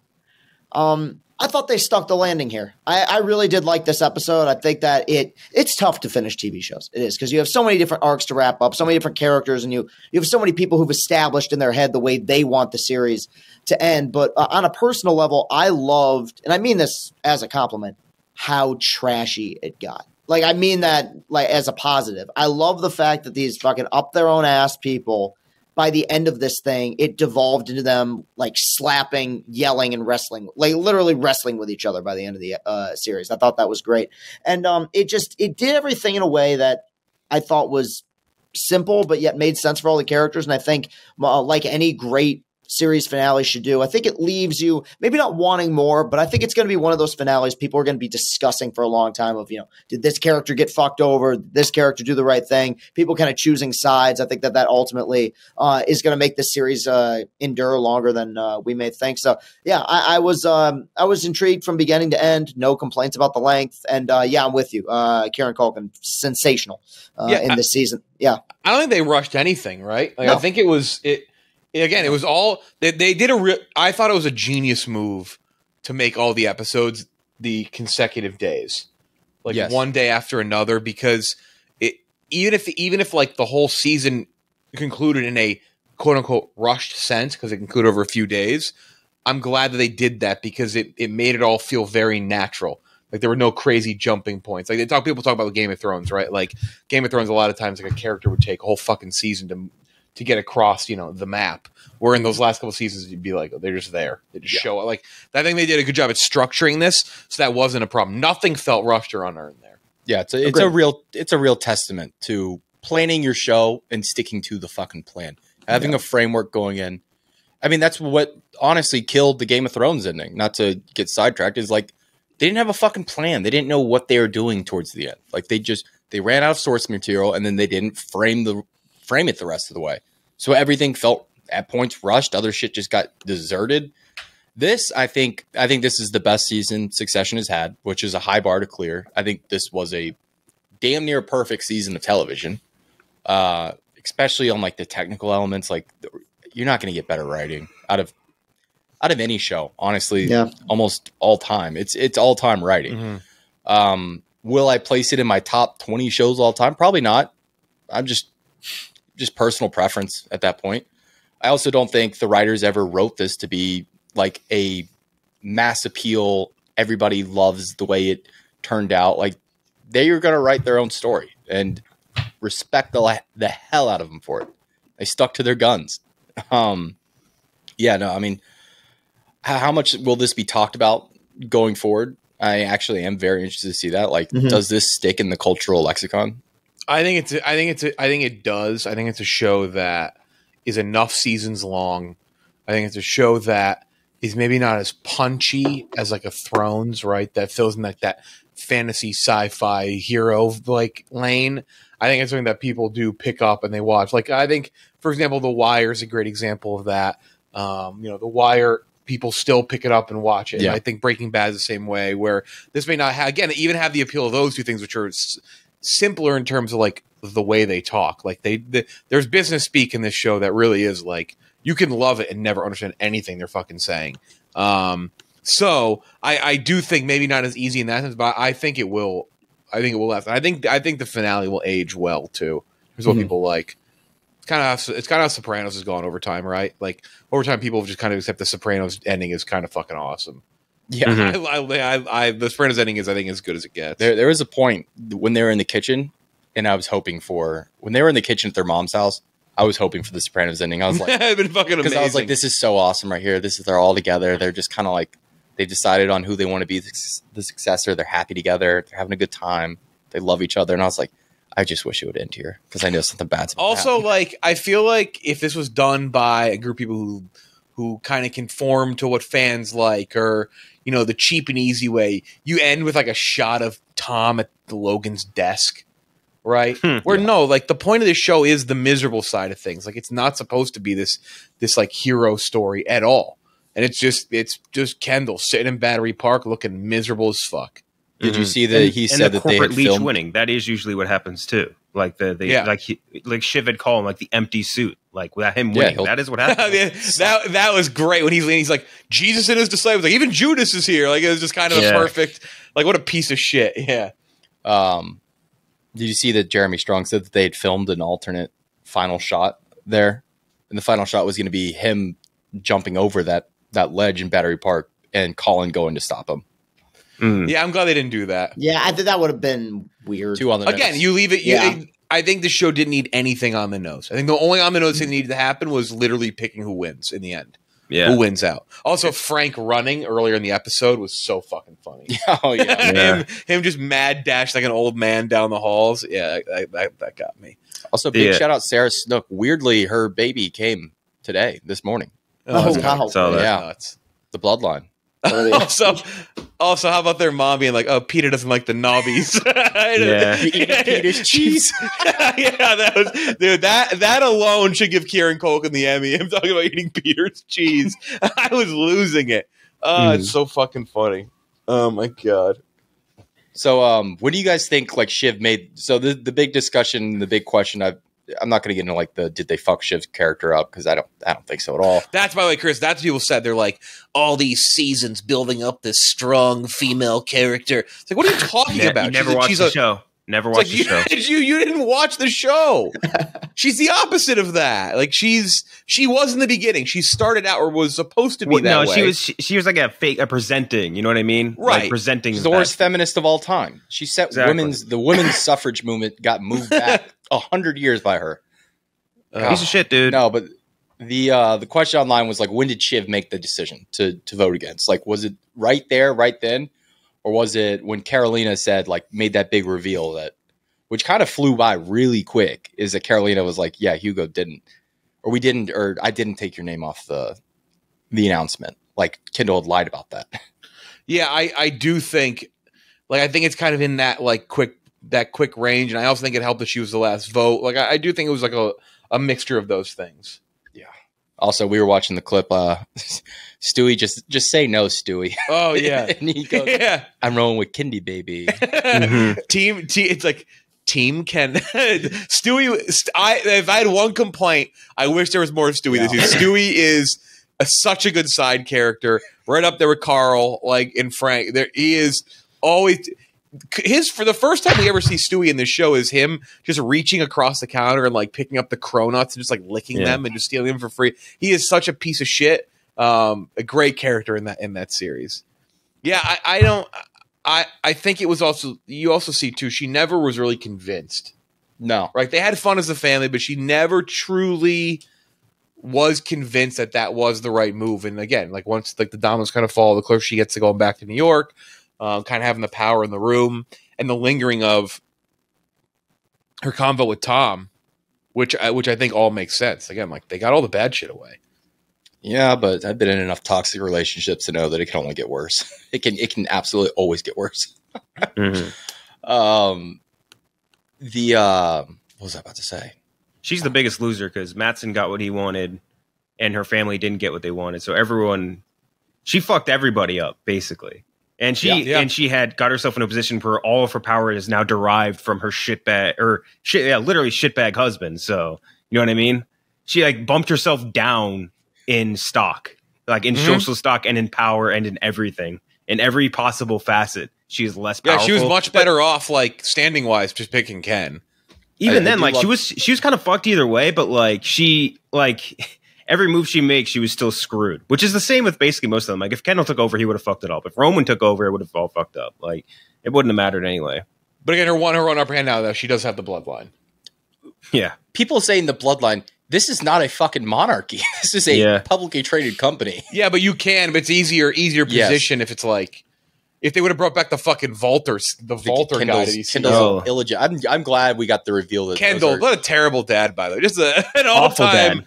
I thought they stuck the landing here. I really did like this episode. I think that it's tough to finish TV shows. It is, because you have so many different arcs to wrap up, so many different characters, and you have so many people who've established in their head the way they want the series to end. But on a personal level, I loved, and I mean this as a compliment, how trashy it got. Like, I mean that, like, as a positive. I love the fact that these fucking up their own ass people, by the end of this thing, it devolved into them, like, slapping, yelling, and wrestling, like, literally wrestling with each other by the end of the series. I thought that was great. And it did everything in a way that I thought was simple, but yet made sense for all the characters. And I think, like any great series finale should do. I think it leaves you maybe not wanting more, but I think it's going to be one of those finales people are going to be discussing for a long time of, did this character get fucked over? Did this character do the right thing? People kind of choosing sides. I think that ultimately is going to make this series endure longer than we may think. So yeah, I was intrigued from beginning to end. No complaints about the length. And yeah, I'm with you. Kieran Culkin, sensational in this season. Yeah. I don't think they rushed anything, right? Like, No. I think it was all they did I thought it was a genius move to make all the episodes the consecutive days, like one day after another, because even if like the whole season concluded in a quote unquote rushed sense because it concluded over a few days, I'm glad that they did that because it made it all feel very natural. Like there were no crazy jumping points. Like people talk about Game of Thrones, right? Like Game of Thrones, a lot of times like a character would take a whole fucking season to get across, the map. Where in those last couple of seasons, you'd be like, oh, they're just there. They just show up. Like I think they did a good job at structuring this, so that wasn't a problem. Nothing felt rushed or unearned there. Yeah, it's a real testament to planning your show and sticking to the fucking plan, having a framework going in. I mean, that's what honestly killed the Game of Thrones ending. Not to get sidetracked, is like they didn't have a fucking plan. They didn't know what they were doing towards the end. Like they ran out of source material and then they didn't frame it the rest of the way. So everything felt at points rushed. Other shit just got deserted. I think this is the best season Succession has had, which is a high bar to clear. I think this was a damn near perfect season of television, especially on like the technical elements. Like you're not going to get better writing out of any show, honestly. Almost all time. It's all time writing. Mm-hmm. Will I place it in my top 20 shows all time? Probably not. I'm just personal preference at that point. I also don't think the writers ever wrote this to be like a mass appeal. Everybody loves the way it turned out. Like they are going to write their own story and respect the hell out of them for it. They stuck to their guns. I mean, how much will this be talked about going forward? I actually am very interested to see that. Like, does this stick in the cultural lexicon? I think it does. I think it's a show that is enough seasons long. I think it's a show that is maybe not as punchy as like a Thrones, right? That fills in like that fantasy sci-fi hero like lane. I think it's something that people do pick up and they watch. Like I think, for example, The Wire is a great example of that. The Wire, people still pick it up and watch it. Yeah. And I think Breaking Bad is the same way, where this may not have the appeal of those two things, which are simpler in terms of like the way they talk. Like there's business speak in this show that really is like you can love it and never understand anything they're fucking saying. So I do think maybe not as easy in that sense, but I think it will. I think it will last. I think the finale will age well too. Here's what people like. It's kind of how Sopranos has gone over time, right? Like over time, people just kind of accept the Sopranos ending is kind of fucking awesome. Yeah, the Sopranos ending is, I think, as good as it gets. There was a point when they were in the kitchen, and I was hoping when they were in the kitchen at their mom's house, I was hoping for the Sopranos ending. I was like, it'd been fucking amazing. Because I was like, this is so awesome right here. They're all together. They're just kind of like, they decided on who they want to be the successor. They're happy together. They're having a good time. They love each other. And I was like, I just wish it would end here because I know something bad's about also happen. Like, I feel like if this was done by a group of people who kind of conform to what fans like, or the cheap and easy way, you end with like a shot of Tom at the Logan's desk, right? No, like the point of this show is the miserable side of things. Like it's not supposed to be this like hero story at all, and it's just Kendall sitting in Battery Park looking miserable as fuck. Did you see that he said that they had leech filmed winning? That is usually what happens too. Like like Shiv had called him like the empty suit, like without him winning. That is what happens. that was great when he's like Jesus and his disciples. Like even Judas is here. Like it was just kind of a perfect. Like what a piece of shit. Yeah. Did you see that Jeremy Strong said that they had filmed an alternate final shot there, and the final shot was going to be him jumping over that ledge in Battery Park and Colin going to stop him. Yeah, I'm glad they didn't do that. Yeah, I think that would have been weird. Two on the Again, nose. you leave it. I think the show didn't need anything on the nose. I think the only on the nose thing that needed to happen was literally picking who wins in the end. Yeah. Who wins out. Also, Frank running earlier in the episode was so fucking funny. Oh, yeah. him just mad dash like an old man down the halls. Yeah, that got me. Also, big shout out Sarah Snook. Weirdly, her baby came this morning. Oh, wow. So Yeah. Nuts. The bloodline. Also, how about their mom being like, "Oh, Peter doesn't like the knobbies." Yeah. Peter's cheese. Yeah, that was dude. That alone should give Kieran Culkin the Emmy. I'm talking about eating Peter's cheese. I was losing it. It's so fucking funny. Oh my god. So, what do you guys think? Like Shiv made. So the big discussion, the big question. I'm not going to get into like did they fuck Shiv's character up, because I don't think so at all. That's, by the way, Chris, that's what people said. They're like, all these seasons building up this strong female character. It's like, what are you talking about? You never watched the show. Never watched the show. You didn't watch the show. She's the opposite of that. Like she was in the beginning. She started out or was supposed to be that way. She was like a presenting. You know what I mean? Right. Like presenting. She's the worst feminist of all time. She set the women's suffrage movement got moved back 100 years by her. Piece of shit, dude. No, but the question online was like, when did Shiv make the decision to vote against? Like, was it right there, right then? Or was it when Carolina said, like, made that big reveal which kind of flew by really quick, is that Carolina was like, yeah, Hugo didn't, or I didn't take your name off the announcement. Like, Kendall had lied about that. Yeah, I do think, like, I think it's kind of in that, like, quick range. And I also think it helped that she was the last vote. Like, I do think it was like a mixture of those things. Yeah. Also, we were watching the clip, Stewie, just say no, Stewie. Oh yeah, and he goes, "Yeah, I'm rolling with Kindy, baby." Team, it's like Team Ken. Stewie. If I had one complaint, I wish there was more of Stewie. Yeah. Stewie is such a good side character, right up there with Carl, like in Frank. He is always for the first time we ever see Stewie in this show is him just reaching across the counter and like picking up the cronuts and just like licking them and just stealing them for free. He is such a piece of shit. A great character in that series. Yeah, I think it was also, you also see too, she never was really convinced. No. Right? They had fun as a family, but she never truly was convinced that was the right move. And again, like once like the dominoes kind of fall, the closer she gets to going back to New York, kind of having the power in the room and the lingering of her convo with Tom, which I think all makes sense. Again, like they got all the bad shit away. Yeah, but I've been in enough toxic relationships to know that it can only get worse. It can absolutely always get worse. Mm-hmm. What was I about to say? She's the biggest loser because Matsson got what he wanted and her family didn't get what they wanted. So she fucked everybody up basically. And she had got herself in a position where all of her power is now derived from her literally shitbag husband. So, you know what I mean? She like bumped herself down in stock, like in social stock and in power and in everything, in every possible facet. She is less powerful. Yeah, she was much better off, like standing wise, just picking Ken. Even then, like she was kind of fucked either way. But like every move she makes, she was still screwed. Which is the same with basically most of them. Like if Kendall took over, he would have fucked it up. If Roman took over, it would have all fucked up. Like it wouldn't have mattered anyway. But again, her one upper hand now, though, she does have the bloodline. Yeah, people saying the bloodline. This is not a fucking monarchy. This is a publicly traded company. Yeah, but you can. But it's easier position if it's like if they would have brought back the fucking Vaulters, the Vaulter guy. Kendall's illegitimate. I'm glad we got the reveal that Kendall. What a terrible dad, by the way. Just an all-time,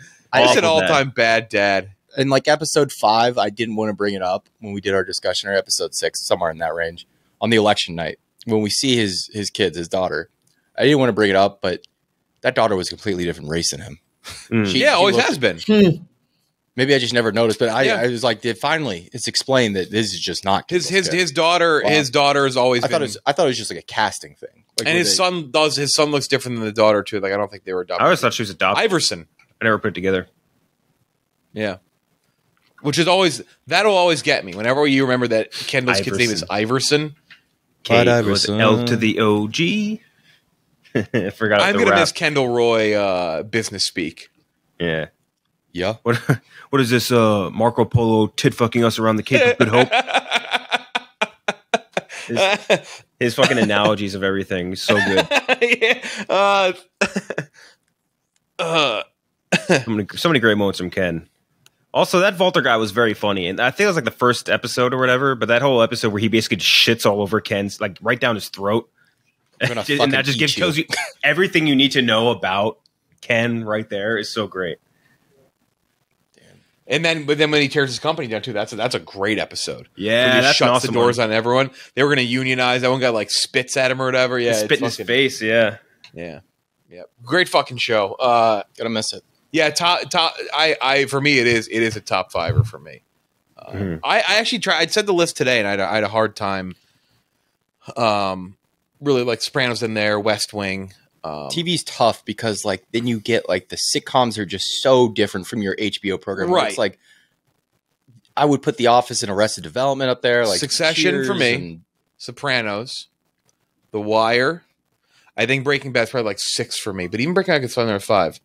bad dad. In like episode 5, I didn't want to bring it up when we did our discussion, or episode 6, somewhere in that range, on the election night when we see his kids, his daughter. I didn't want to bring it up, but that daughter was a completely different race than him. She always has been. Maybe I just never noticed, but I was like, finally, it's explained that this is just not his daughter. Wow. His daughter has always been. I thought it was just like a casting thing. Like, and his son looks different than the daughter too. Like I don't think they were adopted. I always thought she was adopted. Iverson. I never put it together. Yeah, which is that'll always get me. Whenever you remember that Kendall's kid's name is Iverson. Iverson. L to the OG. I forgot. I'm gonna miss Kendall Roy business speak. Yeah. Yeah. What is this? Marco Polo tit fucking us around the Cape of Good Hope. His fucking analogies of everything is so good. So many great moments from Ken. Also, that Vaulter guy was very funny, and I think it was like the first episode or whatever. But that whole episode where he basically just shits all over Ken's, like right down his throat. And that just tells you everything you need to know about Ken right there is so great. But then when he tears his company down too, that's a great episode. Yeah, when he that's shuts an awesome the doors one. on everyone. They were going to unionize. That one guy like spits at him or whatever. Yeah, Spit in his face. Yeah. Great fucking show. Gonna miss it. Yeah, top. I for me, it is a top fiver for me. I actually tried. I said the list today, and I had a hard time. Really like Sopranos in there, West Wing. TV's tough because like then you get like the sitcoms are just so different from your HBO program. Right. It's like I would put The Office and Arrested Development up there. Like Succession Cheers for me. and- Sopranos, The Wire. I think Breaking Bad's probably like 6 for me, but even Breaking Bad gets on there at 5.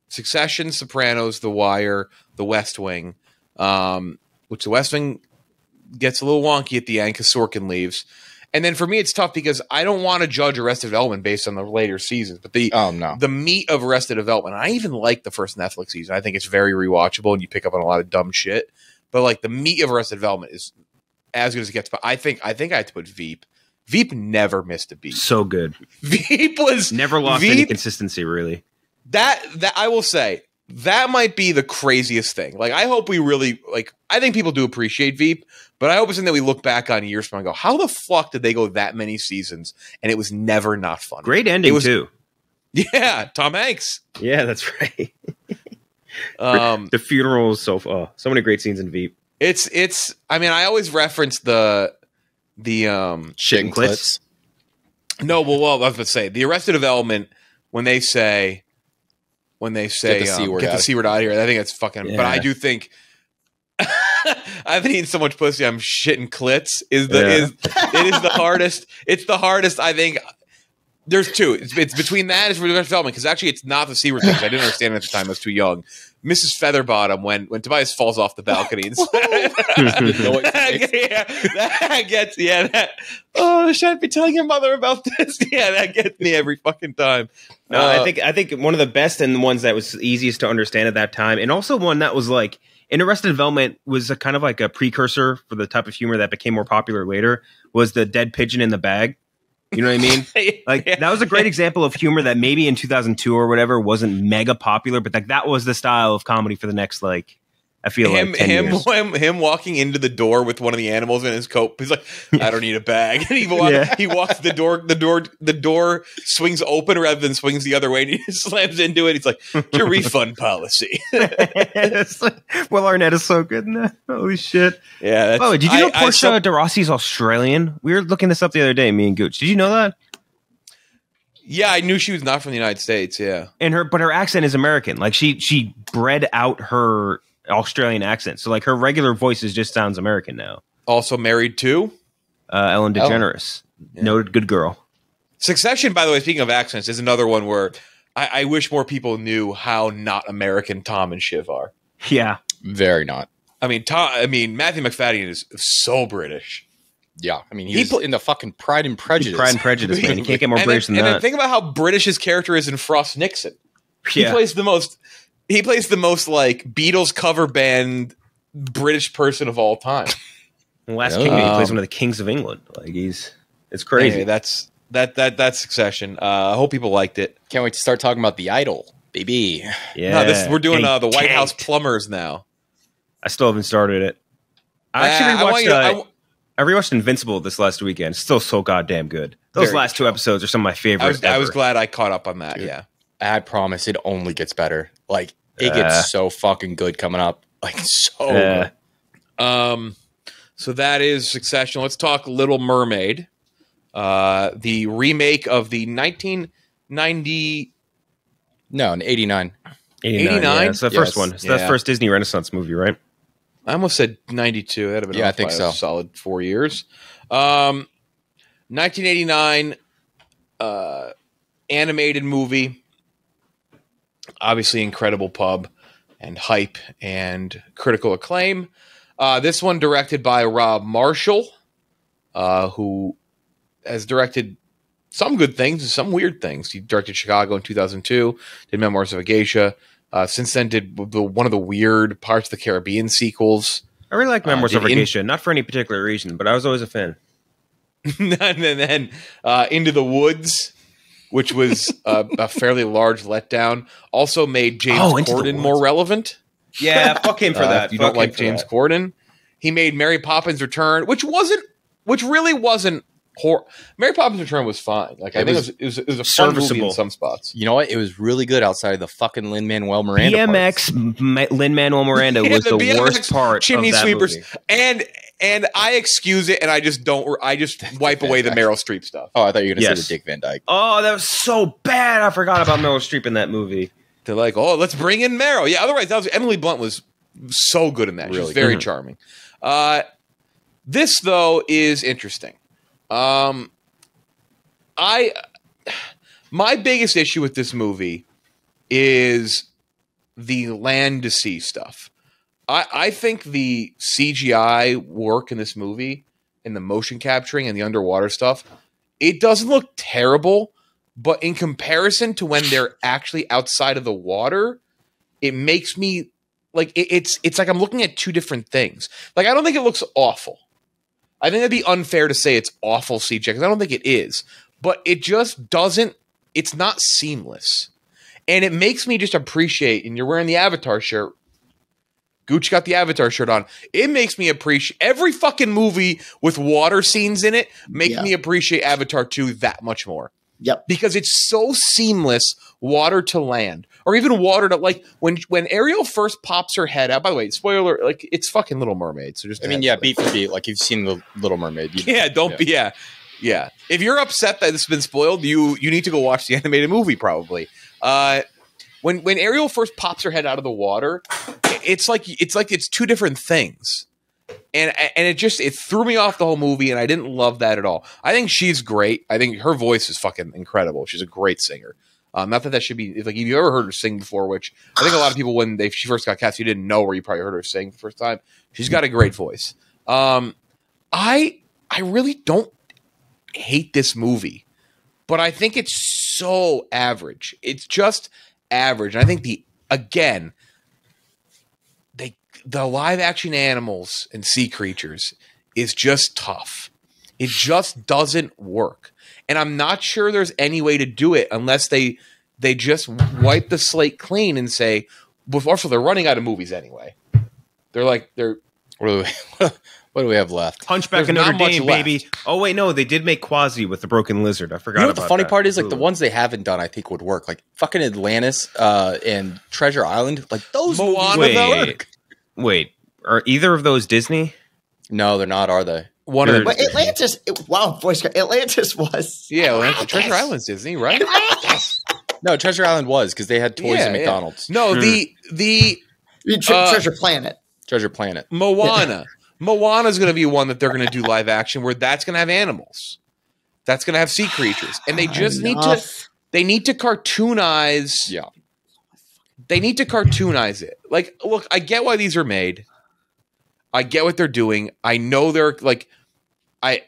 Succession, Sopranos, The Wire, The West Wing, which The West Wing gets a little wonky at the end because Sorkin leaves. And then for me, it's tough because I don't want to judge Arrested Development based on the later seasons. But the meat of Arrested Development, I even like the first Netflix season. I think it's very rewatchable and you pick up on a lot of dumb shit. But like the meat of Arrested Development is as good as it gets. But I think I had to put Veep. Veep never missed a beat. So good. Veep was never lost Veep, any consistency, really. That I will say that might be the craziest thing. Like I hope we really like. I think people do appreciate Veep, but I hope it's something that we look back on years from and go, how the fuck did they go that many seasons and it was never not fun? Great ending too. Yeah, Tom Hanks. Yeah, that's right. The funeral is so many great scenes in Veep. It's. I mean, I always reference the shit and clits. No, well, I was about to say the Arrested Development when they say get the C word out of here. I think that's fucking. Yeah. But I do think I've been eating so much pussy. I'm shitting clits. It is the hardest. It's the hardest. I think. There's two. It's between that and Arrested Development because actually it's not the C word thing. I didn't understand it at the time. I was too young. Mrs. Featherbottom when Tobias falls off the balcony. I shan't be telling your mother about this. Yeah, that gets me every fucking time. I think one of the best and the ones that was easiest to understand at that time, and also one that was like in Arrested Development was a kind of like a precursor for the type of humor that became more popular later. Was the dead pigeon in the bag? You know what I mean? Like that was a great example of humor that maybe in 2002 or whatever wasn't mega popular, but like that was the style of comedy for the next like I feel like 10 years. Him walking into the door with one of the animals in his coat. He's like, I don't need a bag. And he walks the door swings open rather than swings the other way, and he just slams into it. He's like, your refund policy. Will Arnett is so good in that. Holy shit. Yeah. Oh, did you know Portia de Rossi's Australian? We were looking this up the other day, me and Gooch. Did you know that? Yeah, I knew she was not from the United States, yeah. But her accent is American. Like she bred out her Australian accent. So like her regular voice just sounds American now. Also married to Ellen DeGeneres. Yeah. Noted good girl. Succession, by the way, speaking of accents, is another one where I wish more people knew how not American Tom and Shiv are. Yeah. Very not. I mean, Matthew McFadden is so British. Yeah. I mean, he's in the fucking Pride and Prejudice. Pride and Prejudice, man. You can't get more British than that. And think about how British his character is in Frost Nixon. He plays the most like Beatles cover band British person of all time. Last King, he plays one of the kings of England. Like it's crazy. Anyway, that's Succession. I hope people liked it. Can't wait to start talking about The Idol, baby. Yeah, no, we're doing the White House plumbers now. I still haven't started it. I actually I rewatched Invincible this last weekend. Still so goddamn good. Those last 2 episodes are some of my favorites. I was glad I caught up on that. Dude, yeah. I promise it only gets better. Like it gets so fucking good coming up. Like so good. So that is Succession. Let's talk Little Mermaid. The remake of the 1990 in 89. 89. Yeah, it's the first one. It's the first Disney Renaissance movie, right? I almost said 92. That'd have been I think so. A solid 4 years. 1989 animated movie. Obviously incredible pub and hype and critical acclaim. This one directed by Rob Marshall, who has directed some good things and some weird things. He directed Chicago in 2002, did Memoirs of a Geisha. Since then did one of the weird Parts of the Caribbean sequels. I really like Memoirs of a Geisha, not for any particular reason, but I was always a fan. And then Into the Woods, which was a fairly large letdown. Also made James Corden more relevant. Yeah, fuck him for that. If you don't like James Corden, he made Mary Poppins Return, which really wasn't. Mary Poppins Return was fine. Like I think it was a fun movie in some spots. You know what? It was really good outside of the fucking Lin-Manuel Miranda. BMX Lin-Manuel Miranda was the worst part chimney of that sweepers, movie. and I excuse it, and I just don't. I just wipe away the Meryl Streep stuff. Oh, I thought you were going to say the Dick Van Dyke. Oh, that was so bad. I forgot about Meryl Streep in that movie. They're like, oh, let's bring in Meryl. Yeah, otherwise, Emily Blunt was so good in that. Really, she was very charming. This though is interesting. My biggest issue with this movie is the land to sea stuff. I think the CGI work in this movie and the motion capturing and the underwater stuff, it doesn't look terrible, but in comparison to when they're actually outside of the water, it makes me like it's like I'm looking at two different things. Like I don't think it looks awful. I think it'd be unfair to say it's awful CGI because I don't think it is. But it just doesn't, it's not seamless. And it makes me just appreciate, and you're wearing the Avatar shirt. Gooch got the Avatar shirt on. It makes me appreciate, every fucking movie with water scenes in it makes me appreciate Avatar 2 that much more. Yep. Because it's so seamless, water to land. Or even water to, like, when Ariel first pops her head out, by the way, spoiler, like, it's fucking Little Mermaid. So just, beat for beat, like you've seen the Little Mermaid. Yeah. If you're upset that it's been spoiled, you need to go watch the animated movie probably. When Ariel first pops her head out of the water, it's like it's two different things. And it threw me off the whole movie, and I didn't love that at all. I think she's great. I think her voice is fucking incredible. She's a great singer. Not that should be like, if you ever heard her sing before, which I think a lot of people when she first got cast, you didn't know, or you probably heard her sing the first time. She's got a great voice. I really don't hate this movie, but I think it's so average. It's just average. And I think the live action animals and sea creatures is just tough. It just doesn't work. And I'm not sure there's any way to do it unless they just wipe the slate clean and say, also they're running out of movies anyway. What do we have left? Hunchback of Notre Dame, baby. Oh wait, no, they did make Quasi with the broken lizard. I forgot. You know what the funny part is? Like the ones they haven't done, I think would work. Like fucking Atlantis and Treasure Island. Like those Moana work. Wait, are either of those Disney? No, they're not. Are they? One of them. But Atlantis. Atlantis was. Yeah, Treasure Island's Disney, right? No, Treasure Island was because they had toys at McDonald's. No, the Treasure Planet. Treasure Planet. Moana. Moana's going to be one that they're going to do live action where that's going to have animals. That's going to have sea creatures. And they just need to cartoonize. Yeah. They need to cartoonize it. Like, look, I get why these are made. I get what they're doing. I know they're like, I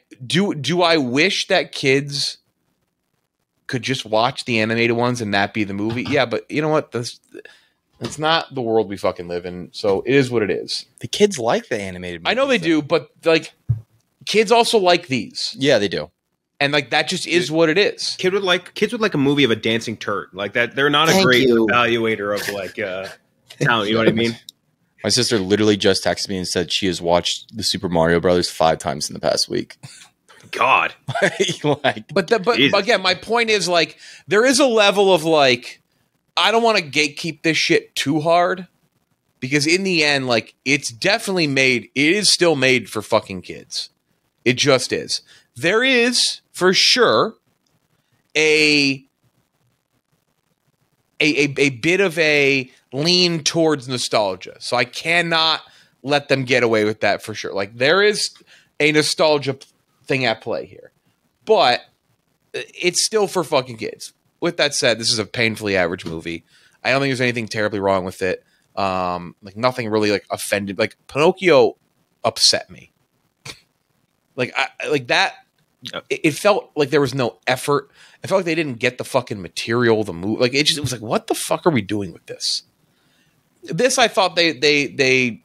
wish that kids could just watch the animated ones and that be the movie? Yeah, but you know what? It's not the world we fucking live in, so it is what it is. The kids like the animated movies. I know they do, but like kids also like these. Yeah, they do. And like that just is what it is. Kids would like a movie of a dancing turd. Like that they're not a great evaluator of like talent, you know what I mean? My sister literally just texted me and said she has watched the Super Mario Brothers 5 times in the past week. God. But again, my point is like there is a level of like I don't want to gatekeep this shit too hard because in the end, like it's definitely made. It is still made for fucking kids. It just is. There is for sure a bit of a lean towards nostalgia. So I cannot let them get away with that for sure. Like there is a nostalgia thing at play here, but it's still for fucking kids. With that said, this is a painfully average movie. I don't think there's anything terribly wrong with it. Like nothing really like offended. Like Pinocchio upset me. It felt like there was no effort. I felt like they didn't get the fucking material, the movie. Like it was like, what the fuck are we doing with this? This I thought they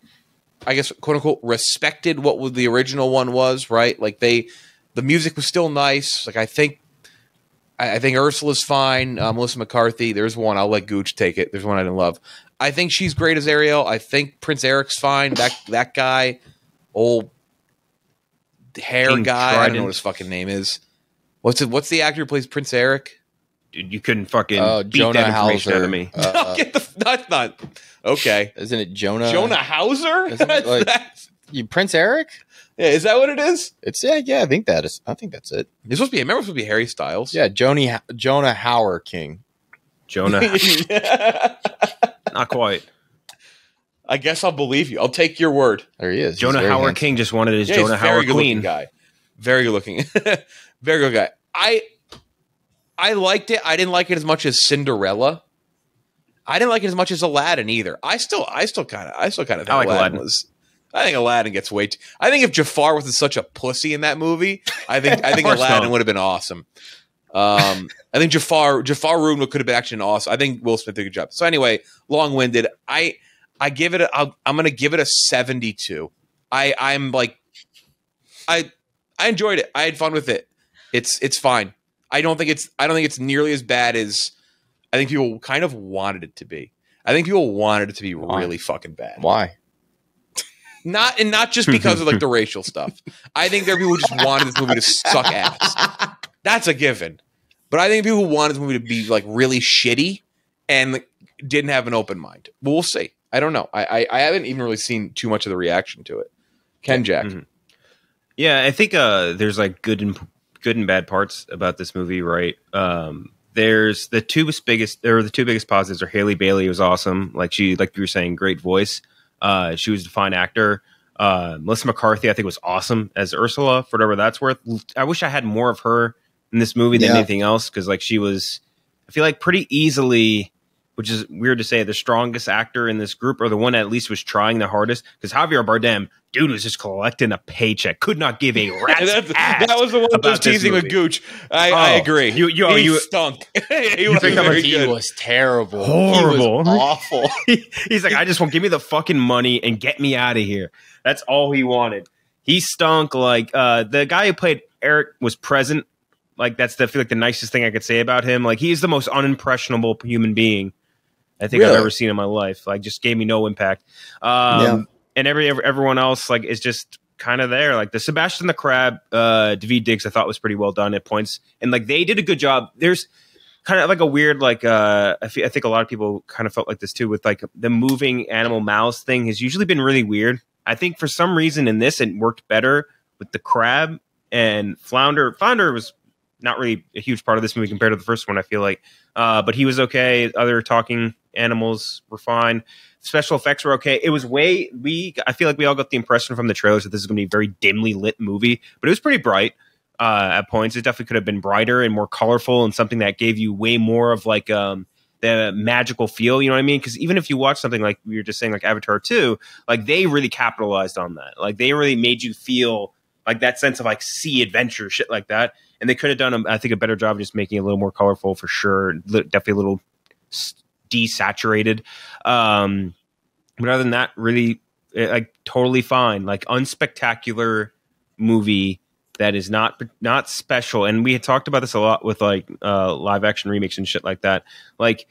I guess quote unquote respected what the original one was, right? Like the music was still nice. Like I think Ursula's fine. Melissa McCarthy. There's one. I'll let Gooch take it. There's one I didn't love. I think she's great as Ariel. I think Prince Eric's fine. That guy, old hair King guy. Trident. I don't know what his fucking name is. What's the actor who plays Prince Eric? Dude, you couldn't fucking beat Jonah that information Hauser. out of me. That's not okay. Isn't it Jonah? Jonah Hauser? Isn't it like Prince Eric? Yeah, is that what it is? It's yeah. I think that's it. It's supposed to be. Remember, it's supposed to be Harry Styles. Yeah, Jonah Hauer King. Jonah. Not quite. I guess I'll believe you. I'll take your word. There he is. Jonah Hauer King just wanted his Jonah Hauer Queen guy. Very good looking. Very good guy. I liked it. I didn't like it as much as Cinderella. I didn't like it as much as Aladdin either. I still kind of think I like Aladdin was. I think Aladdin gets way too. I think if Jafar wasn't such a pussy in that movie, I think Aladdin would have been awesome. I think Jafar Room could have been actually awesome. I think Will Smith did a good job. So anyway, long winded. I give it. I'm going to give it a 72. I'm like, I enjoyed it. I had fun with it. It's fine. I don't think it's nearly as bad as I think people kind of wanted it to be. I think people wanted it to be really fucking bad. Why? Not just because of like the racial stuff. I think there are people who just wanted this movie to suck ass. That's a given. But I think people who wanted this movie to be like really shitty and like, didn't have an open mind. But we'll see. I don't know. I haven't even really seen too much of the reaction to it. Ken Jack. Mm-hmm. Yeah, I think there's like good and bad parts about this movie, right? There's the two biggest positives are Haley Bailey was awesome. Like you were saying, great voice. She was a fine actor. Melissa McCarthy, I think, was awesome as Ursula, for whatever that's worth. I wish I had more of her in this movie than anything else, because like she was, I feel like pretty easily, which is weird to say, the strongest actor in this group, or the one that at least was trying the hardest, because Javier Bardem, dude, was just collecting a paycheck, could not give a rat's ass. That was the one that was teasing with Gooch. I agree. He stunk. He was terrible. Horrible. He was awful. He's like, I just want give me the fucking money and get me out of here. That's all he wanted. He stunk. Like the guy who played Eric was present. Like I feel like the nicest thing I could say about him. Like he's the most unimpressionable human being I think I've ever seen in my life. Like just gave me no impact. And everyone else like is just kind of there. Like the Sebastian the Crab, Daveed Diggs, I thought was pretty well done at points, and like they did a good job. There's kind of like a weird like I think a lot of people kind of felt like this too with like the moving animal mouths thing has usually been really weird. I think for some reason in this it worked better with the crab and Flounder. Flounder was not really a huge part of this movie compared to the first one, I feel like, but he was okay. Other talking animals were fine. Special effects were okay. It was I feel like we all got the impression from the trailers that this is going to be a very dimly lit movie, but it was pretty bright at points. It definitely could have been brighter and more colorful and something that gave you way more of like the magical feel, you know what I mean? Because even if you watch something like we were just saying, like Avatar 2, like they really capitalized on that. Like they really made you feel like that sense of like sea adventure, shit like that. And they could have done, I think, a better job of just making it a little more colorful for sure. Definitely a little desaturated. But other than that, really like totally fine. Like unspectacular movie that is not special. And we had talked about this a lot with like live action remakes and shit like that. Like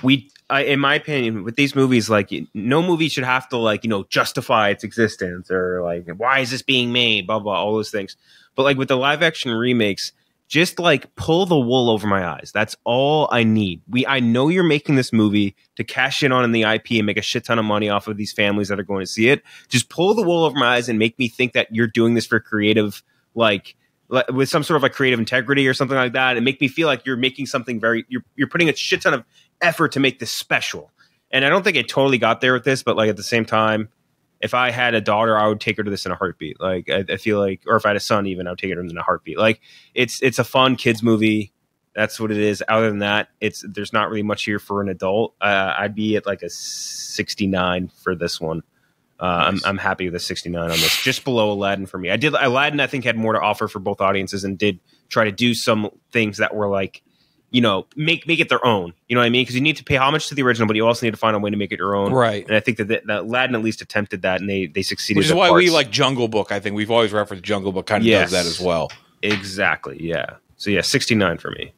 in my opinion, with these movies, like no movie should have to like, justify its existence or like, why is this being made? Blah, blah, all those things. But like with the live action remakes, just like pull the wool over my eyes. That's all I need. I know you're making this movie to cash in on the IP and make a shit ton of money off of these families that are going to see it. Just pull the wool over my eyes and make me think that you're doing this for creative, like with some sort of like creative integrity or something like that, and make me feel like you're making something you're putting a shit ton of effort to make this special. And I don't think it totally got there with this, but like at the same time, if I had a daughter, I would take her to this in a heartbeat. Like I feel like, or if I had a son, even I would take her in a heartbeat. Like it's a fun kids movie. That's what it is. Other than that, there's not really much here for an adult. I'd be at like a 69 for this one. Nice. I'm happy with a 69 on this, just below Aladdin for me. Aladdin, I think, had more to offer for both audiences and did try to do some things that were like, make it their own. You know what I mean? Because you need to pay homage to the original, but you also need to find a way to make it your own. Right. And I think that Aladdin at least attempted that, and they succeeded. Which is why we like Jungle Book. I think we've always referenced Jungle Book. Kind of does that as well. Exactly. Yeah. So yeah, 69 for me.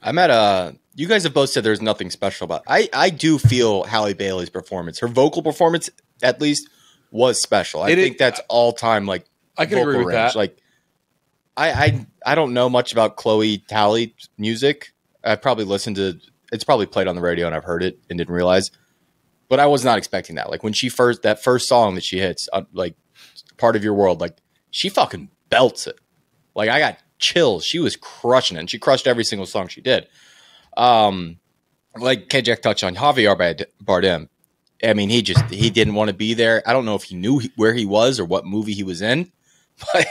I'm at You guys have both said there's nothing special about it. I do feel Halle Bailey's performance, her vocal performance at least, was special. I think that's all time like I can agree with that. Like I don't know much about Chloe Talley's music. I probably listened to it's probably played on the radio and I've heard it and didn't realize. But I was not expecting that. Like when that first song that she hits, like Part of Your World, like she fucking belts it. Like I got chills. She was crushing it, and she crushed every single song she did. Like K-Jack touched on, Javier Bardem. I mean, he didn't want to be there. I don't know if he knew where he was or what movie he was in, but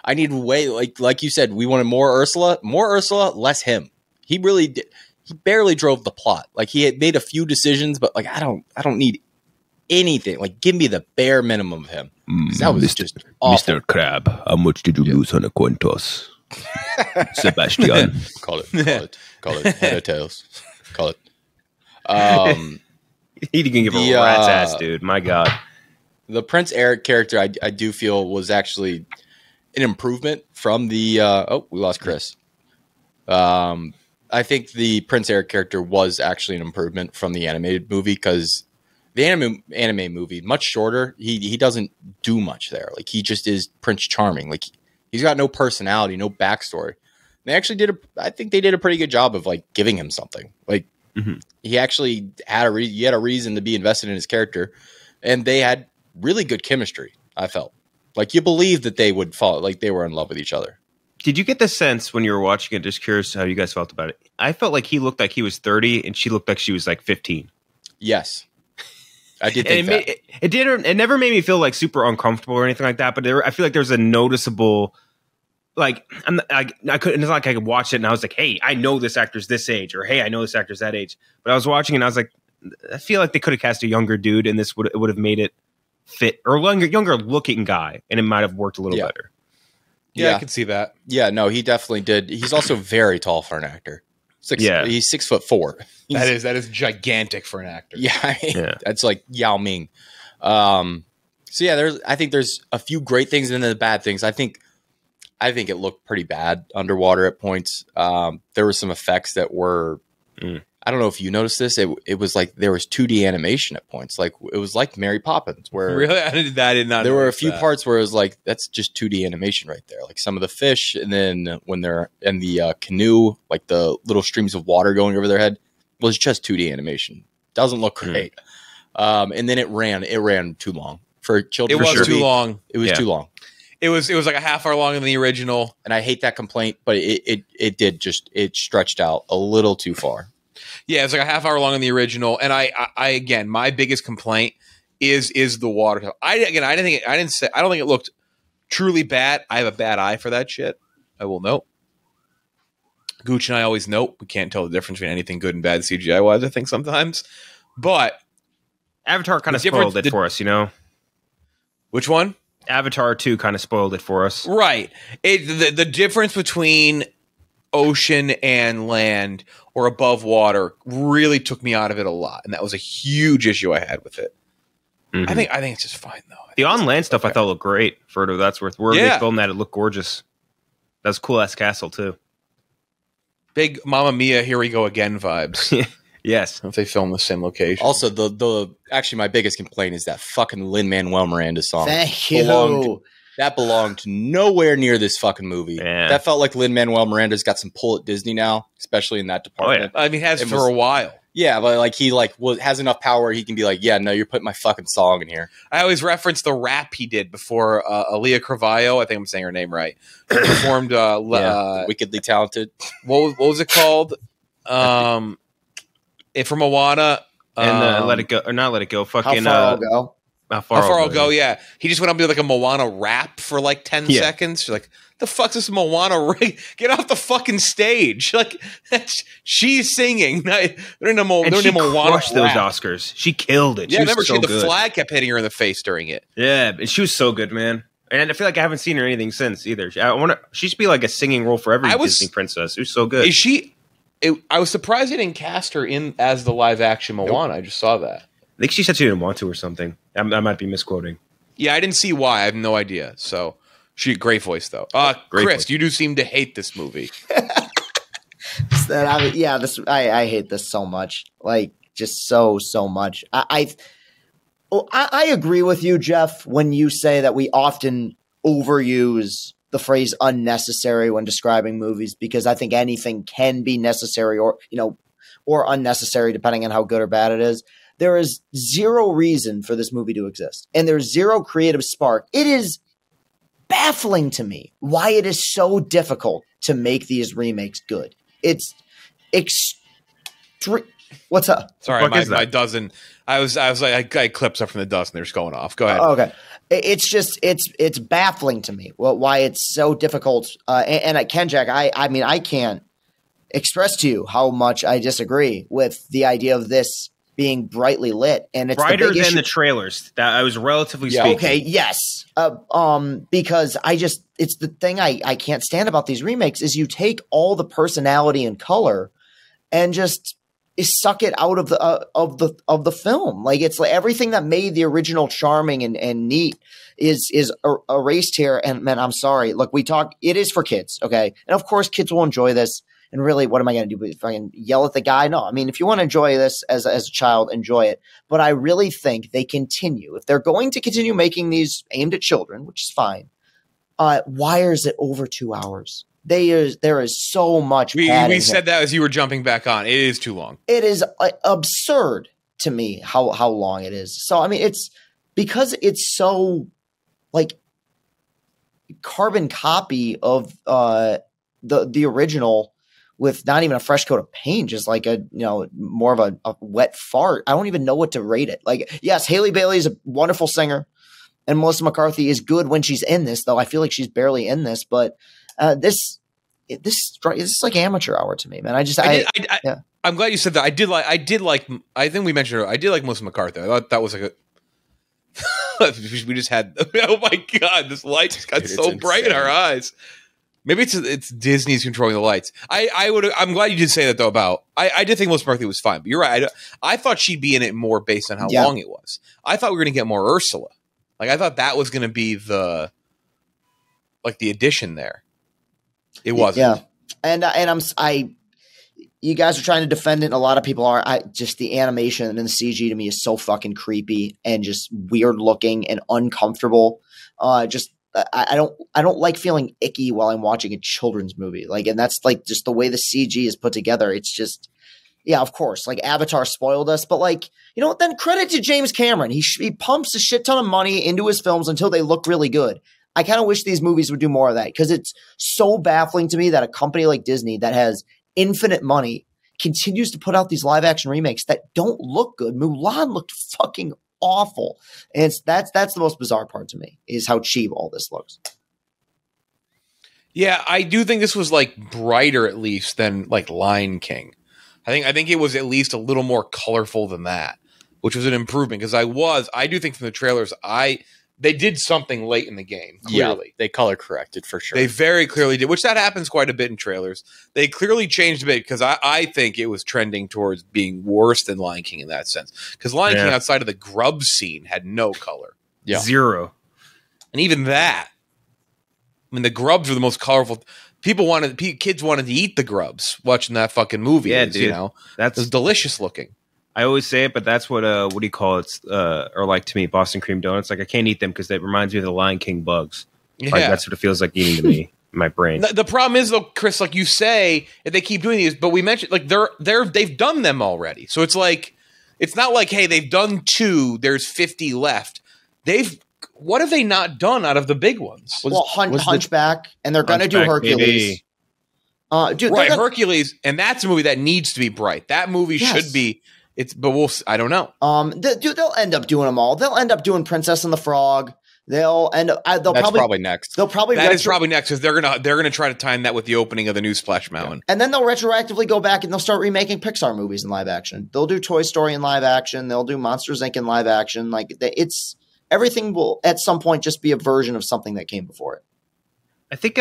I need way like you said, we wanted more Ursula, less him. He really did. He barely drove the plot. Like he had made a few decisions, but like I don't need anything. Like give me the bare minimum of him. That was just awful. Mr. Crab, how much did you lose on a coin toss? Sebastian. Call it head or tails. Call it. He can give a rat's ass, dude. My God. The Prince Eric character, I do feel was actually an improvement from the. We lost Chris. I think the Prince Eric character was actually an improvement from the animated movie because the anime movie much shorter. He doesn't do much there. Like he just is Prince Charming. Like he's got no personality, no backstory. They actually I think they did a pretty good job of like giving him something. Like he actually had a reason to be invested in his character, and they had really good chemistry. I felt like you believed that they would fall, like they were in love with each other. Did you get the sense when you were watching it? Just curious how you guys felt about it. I felt like he looked like he was 30, and she looked like she was like 15. Yes, I did think that. It never made me feel like super uncomfortable or anything like that. But I feel like there was a noticeable. Like I couldn't. It's not like I could watch it and I was like, "Hey, I know this actor's this age," or "Hey, I know this actor's that age." But I was watching it and I was like, "I feel like they could have cast a younger dude, and this would have made it fit, or younger looking guy, and it might have worked a little better." Yeah, I can see that. Yeah, no, he definitely did. He's also very tall for an actor. He's 6'4". That is gigantic for an actor. Yeah, I mean, that's like Yao Ming. So yeah, I think there's a few great things and then the bad things. I think it looked pretty bad underwater at points. There were some effects that were, I don't know if you noticed this. It was like there was 2D animation at points. Like it was like Mary Poppins, where really I did not. There were a few parts where it was like that's just 2D animation right there. Like some of the fish, and then when they're in the canoe, like the little streams of water going over their head was just 2D animation. Doesn't look great. And then it ran too long for children. It was too long. It was too long. It was like a half hour longer than the original, and I hate that complaint. But it stretched out a little too far. Yeah, it's like a half hour long in the original, and I again, my biggest complaint is the water. I don't think it looked truly bad. I have a bad eye for that shit. I will note. Gooch and I always note we can't tell the difference between anything good and bad CGI wise. I think sometimes, but Avatar kind of spoiled it for us, you know. Which one? Avatar 2 kind of spoiled it for us. Right. The difference between ocean and land or above water really took me out of it a lot. And that was a huge issue I had with it. I think it's just fine, though. The on-land stuff I thought looked great. For that's worth. Where they filmed that, it looked gorgeous. That was a cool-ass castle, too. Big Mamma Mia, here we go again vibes. Yes. If they film the same location. Also, actually my biggest complaint is that fucking Lin-Manuel Miranda song. Thank you. That belonged nowhere near this fucking movie. Yeah. That felt like Lin-Manuel Miranda's got some pull at Disney now, especially in that department. I mean, he has for a while. Yeah, but like he has enough power he can be like, yeah, no, you're putting my fucking song in here. I always reference the rap he did before Aaliyah Cravalho, I think I'm saying her name right, performed Wickedly Talented. What was it called? From Moana. And Let It Go, or not Let It Go, fucking How Far I'll Go. How Far I'll Go, yeah. He just went up and did like a Moana rap for like 10 seconds. You're like, the fuck's this Moana rig? Get off the fucking stage. Like, she's singing. They're in a Moana crushed those rap. Oscars. She killed it. Yeah, remember the flag kept hitting her in the face during it. Yeah, she was so good, man. And I feel like I haven't seen her anything since either. She should be like a singing role for every Disney princess. It was so good. Is she? I was surprised they didn't cast her in as the live action Moana. Nope. I just saw that. I think she said she didn't want to or something. I might be misquoting. Yeah, I didn't see why. I have no idea. So great voice though. Chris, you do seem to hate this movie. I hate this so much. Like, just so much. I agree with you, Jeff, when you say that we often overuse the phrase unnecessary when describing movies, because I think anything can be necessary or unnecessary depending on how good or bad it is. There is zero reason for this movie to exist, and there's zero creative spark. It is baffling to me why it is so difficult to make these remakes good. It's extreme. What's up? Sorry, my dozen. I was like, I got clips up from the dust, and they're just going off. Go ahead. Okay, it's baffling to me. Well, why it's so difficult. And Ken Jack, I mean, I can't express to you how much I disagree with the idea of this being brightly lit, and it's brighter than the trailers. That I was relatively speaking. Okay, yes. Because it's the thing I can't stand about these remakes is you take all the personality and color and just suck it out of the film. Like, it's like everything that made the original charming and neat is erased here. And man, I'm sorry. Look, it is for kids, okay? And of course, kids will enjoy this. And really, what am I going to do? If I can yell at the guy? No. I mean, if you want to enjoy this as a child, enjoy it. But I really think they continue. If they're going to continue making these aimed at children, which is fine, why is it over 2 hours? There is so much. We said that as you were jumping back on. It is too long. It is absurd to me how long it is. So I mean, it's because it's so like carbon copy of the original, with not even a fresh coat of paint, just like more of a wet fart. I don't even know what to rate it. Like, yes, Haley Bailey is a wonderful singer, and Melissa McCarthy is good when she's in this, though I feel like she's barely in this. But this is like amateur hour to me, man. I'm glad you said that. I did like. I think we mentioned her. I did like Melissa McCarthy. I thought that was like a. We just had. Oh my god! This light just got so bright in our eyes. Maybe it's Disney's controlling the lights. I'm glad you did say that though. About I did think Melissa McCarthy was fine, but you're right. I thought she'd be in it more based on how long it was. I thought we were going to get more Ursula. Like, I thought that was going to be the addition there. It wasn't. Yeah, you guys are trying to defend it, and a lot of people are. Just the animation and the CG to me is so fucking creepy and just weird looking and uncomfortable. I don't like feeling icky while I'm watching a children's movie. Like, and that's like just the way the CG is put together. It's just, yeah, of course, like Avatar spoiled us, but like, then credit to James Cameron. He pumps a shit ton of money into his films until they look really good. I kind of wish these movies would do more of that, because it's so baffling to me that a company like Disney that has infinite money continues to put out these live action remakes that don't look good. Mulan looked fucking awful. And that's the most bizarre part to me, is how cheap all this looks. Yeah, I do think this was like brighter at least than like Lion King. I think it was at least a little more colorful than that, which was an improvement, because I do think from the trailers they did something late in the game. Clearly, yeah, they color corrected for sure. They very clearly did, which that happens quite a bit in trailers. They clearly changed a bit, because I think it was trending towards being worse than Lion King in that sense. Because Lion King, outside of the grub scene, had no color. Yeah. Zero. And even that, I mean, the grubs were the most colorful. Kids wanted to eat the grubs watching that fucking movie. Yeah, dude. That was delicious looking. I always say it, but that's what do you call it? Or like, to me, Boston cream donuts. Like, I can't eat them because it reminds me of the Lion King bugs. Yeah. Like, that's what it feels like eating to me in my brain. The problem is, though, Chris, like you say, if they keep doing these, but we mentioned like they've done them already. So it's like, it's not like, hey, they've done 2, there's 50 left. What have they not done out of the big ones? Hunchback, and they're going to do Hercules. Dude, right, Hercules, and that's a movie that needs to be bright. That movie should be. I don't know. They'll end up doing them all. They'll end up doing Princess and the Frog. They'll end up. That's probably next. They'll probably is probably next, because they're gonna try to time that with the opening of the new Splash Mountain, and then they'll retroactively go back and they'll start remaking Pixar movies in live action. They'll do Toy Story in live action. They'll do Monsters Inc. in live action. Like, everything will at some point just be a version of something that came before it. I think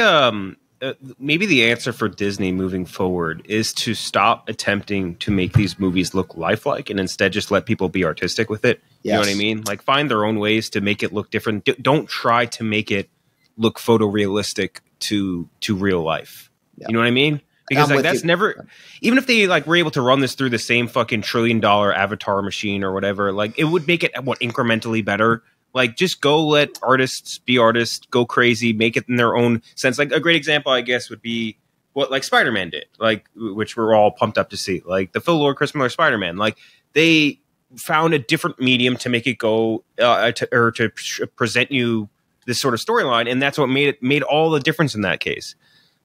maybe the answer for Disney moving forward is to stop attempting to make these movies look lifelike, and instead just let people be artistic with it. Yes. You know what I mean? Like, find their own ways to make it look different. Don't try to make it look photorealistic to real life. Yeah. You know what I mean? Because like that's never, even if they like were able to run this through the same fucking $1 trillion Avatar machine or whatever, like it would make it incrementally better. Like just go let artists be artists, go crazy, make it in their own sense. Like a great example, I guess, would be what like Spider-Man did, like which we're all pumped up to see. Like the Phil Lord, Chris Miller Spider-Man, like they found a different medium to make it go to present you this sort of storyline, and that's what made all the difference in that case.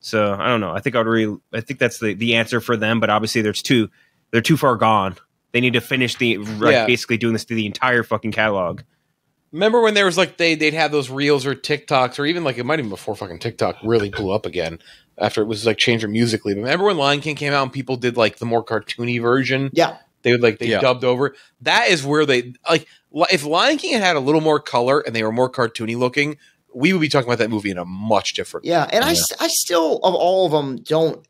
So I don't know. I think that's the answer for them, but obviously they're too far gone. They need to finish basically doing this through the entire fucking catalog. Remember when there was like they'd have those reels or TikToks, or even like it might even before fucking TikTok really blew up again after it was like changed musically. But remember when Lion King came out and people did like the more cartoony version? Yeah. They would dubbed over. That is where they like if Lion King had a little more color and they were more cartoony looking, we would be talking about that movie in a much different. Yeah, and I still of all of them don't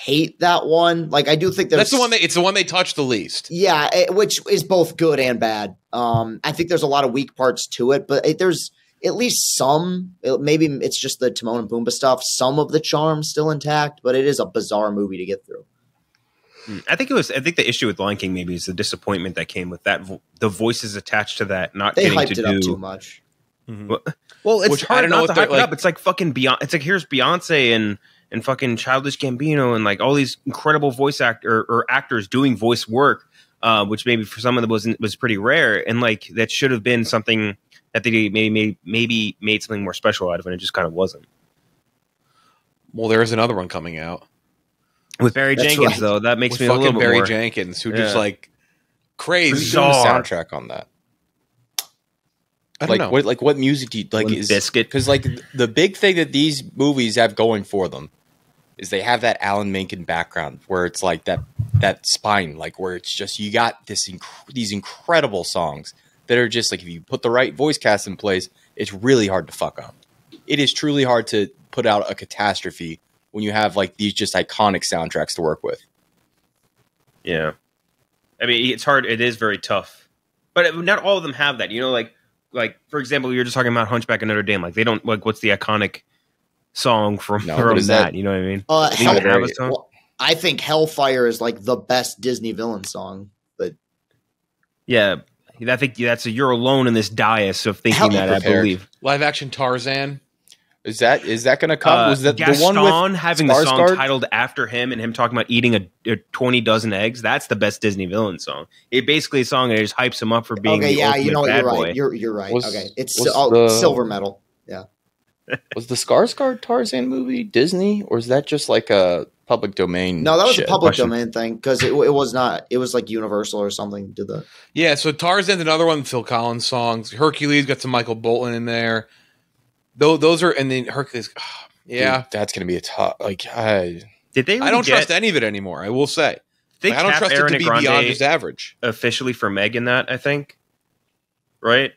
hate that one. Like I do think that's the one it's the one they touch the least. Yeah, which is both good and bad. I think there's a lot of weak parts to it, but there's at least some. Maybe it's just the Timon and Pumbaa stuff. Some of the charm still intact, but it is a bizarre movie to get through. I think the issue with Lion King maybe is the disappointment that came with that. The voices attached to that not they getting hyped to it do up too much. Mm-hmm. Well, it's hard not to hype it up. It's like fucking Beyonce. It's like here's Beyonce and fucking Childish Gambino and like all these incredible voice actors doing voice work, which maybe for some of them was pretty rare, and like that should have been something that they maybe made something more special out of, and it just kind of wasn't. Well, there is another one coming out with Barry Jenkins, right. Though. That makes me a little bit Barry more. Jenkins, who just like crazy. Who's doing the soundtrack on that? I don't know. What music do you like? Is Biscuit? Because like the big thing that these movies have going for them is they have that Alan Menken background where it's like that spine, like where it's just you got these incredible songs that are just like if you put the right voice cast in place, it's really hard to fuck up. It is truly hard to put out a catastrophe when you have like these just iconic soundtracks to work with. Yeah, I mean it's hard. It is very tough, but not all of them have that. You know, like for example, you were just talking about Hunchback of Notre Dame. Like they don't like what's the iconic song from that? You know what I mean? Well, I think Hellfire is like the best Disney villain song. But yeah, I think you're alone in this dais of thinking that. I believe live action Tarzan. Is that going to come? Was that Gaston the one with having the song titled after him and him talking about eating a 20 dozen eggs? That's the best Disney villain song. It basically a song that just hypes him up for being the ultimate bad boy. You're right. It's silver medal. Yeah. Was the Skarsgård Tarzan movie Disney, or is that just like a public domain? No, that was a public domain thing because it was not. It was like Universal or something did that. Yeah, so Tarzan's another one. Phil Collins songs. Hercules got some Michael Bolton in there. Those are, and then Hercules. Yeah, dude, that's gonna be a tough. Like, did they? I don't trust any of it anymore. I will say, I don't trust it to be beyond just average. Officially for Meg in that, I think. Right.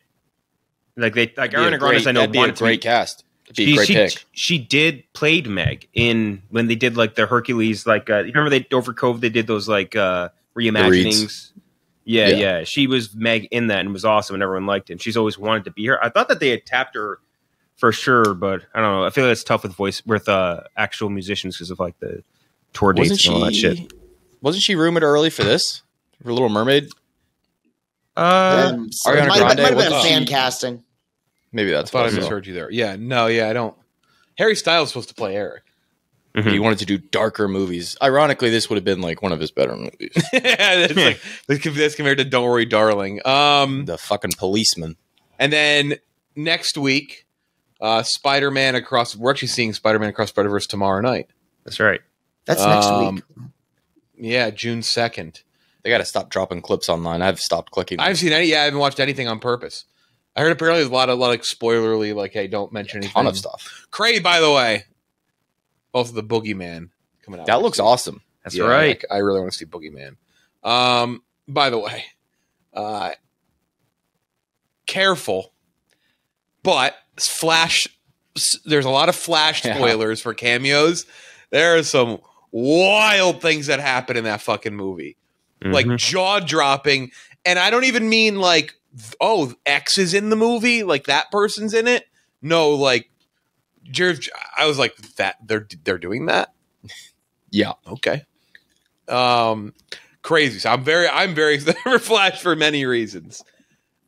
Like Ariana Grande, I know that'd be a great cast. Be a great pick. She did played Meg in when they did like the Hercules, like you remember over COVID they did those like reimaginings. Yeah. She was Meg in that and was awesome and everyone liked it. And she's always wanted to be her. I thought that they had tapped her for sure, but I don't know. I feel like it's tough with actual musicians because of like the tour dates and all that shit. Wasn't she rumored early for this? For Little Mermaid? Ariana Grande might have been a fan casting. Maybe that's what I misheard you there. Yeah, I don't. Harry Styles was supposed to play Eric. Mm-hmm. He wanted to do darker movies. Ironically, this would have been like one of his better movies. That's compared to Don't Worry, Darling. The fucking policeman. And then next week, Spider-Man Across. We're actually seeing Spider-Man Across Spider-Verse tomorrow night. That's right. That's next week. Yeah, June 2nd. They got to stop dropping clips online. I've stopped clicking. I haven't seen any. Yeah, I haven't watched anything on purpose. I heard apparently there's a lot of like spoilerly, like, hey, don't mention anything. Ton of stuff. Cray, by the way. Also, the Boogeyman coming out. That looks awesome. That's right. I really want to see Boogeyman. By the way, careful, but there's a lot of Flash spoilers for cameos. There are some wild things that happen in that fucking movie. Mm-hmm. Like jaw-dropping. And I don't even mean like, oh, X is in the movie, like that person's in it. No, like I was like, that they're doing that. Yeah. Okay. Crazy. So I'm very excited for Flash for many reasons.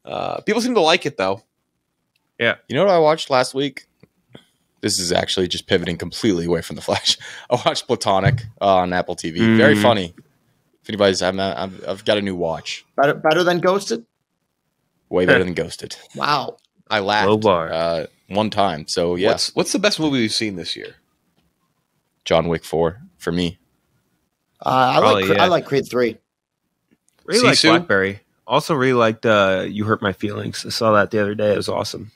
People seem to like it though. Yeah. You know what I watched last week? This is actually just pivoting completely away from the Flash. I watched Platonic on Apple TV. Very funny. If anybody's, I've got a new watch. Better than Ghosted? Way better than Ghosted. Wow. I laughed Low bar. one time. So yeah, What's the best movie we've seen this year? John Wick 4 for me. I like Creed 3. Really like Sisu? Blackberry. Also really liked You Hurt My Feelings. I saw that the other day. It was awesome.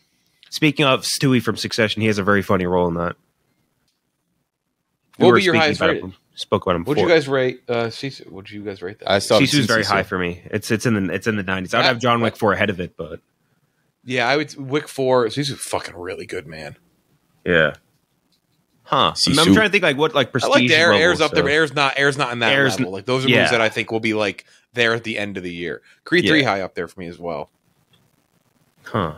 Speaking of Stewie from Succession, he has a very funny role in that. What would be your highest rated? Spoke about him. What'd you guys rate Sisu? What'd you guys rate that? I still haven't Sisu's seen very Sisu. high for me. It's in the 90s. I would have John Wick 4 ahead of it, but Yeah, I would. Wick 4. Sisu's fucking really good, man. yeah. Huh. Sisu. I'm trying to think like what like I prestige. like Air's levels, up there, so- but Air's not in that Air's level. Like those are movies yeah. that I think will be like there at the end of the year. Creed 3 Yeah. high up there for me as well. Huh.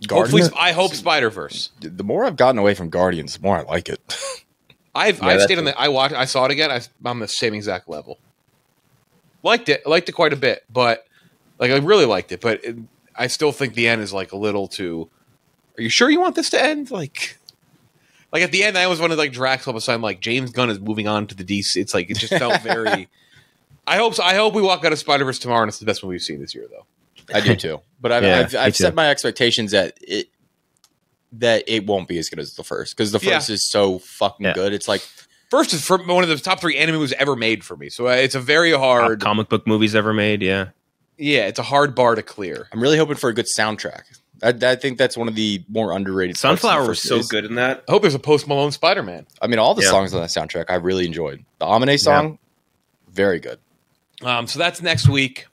Hopefully, Guardian- I hope Spider-Verse. The more I've gotten away from Guardians, the more I like it. I've that's stayed on the. I saw it again. I'm the same exact level. Liked it. I liked it quite a bit, but like I really liked it. But I still think the end is like a little too. Are you sure you want this to end? Like at the end, I always wanted like Drax all of a sudden. Like James Gunn is moving on to the DC. It's like it just felt very. I hope so. I hope we walk out of Spider-Verse tomorrow, and it's the best movie we've seen this year, though. I do too, but I've set my expectations that it won't be as good as the first because the first is so fucking good. It's like First is for one of the top 3 anime movies ever made for me, so it's a very hard Top comic book movies ever made. Yeah. Yeah, it's a hard bar to clear. I'm really hoping for a good soundtrack. I think that's one of the more underrated. parts of the Sunflower was first so is- good in that. I hope there's a Post Malone Spider-Man. I mean, all the Yeah. songs on that soundtrack I really enjoyed. The Amine song, very good. So that's next week.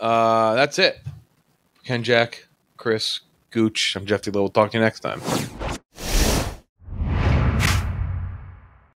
That's it. Ken, Jack, Chris, Gooch. I'm Jeff D. Little. Talk to you next time.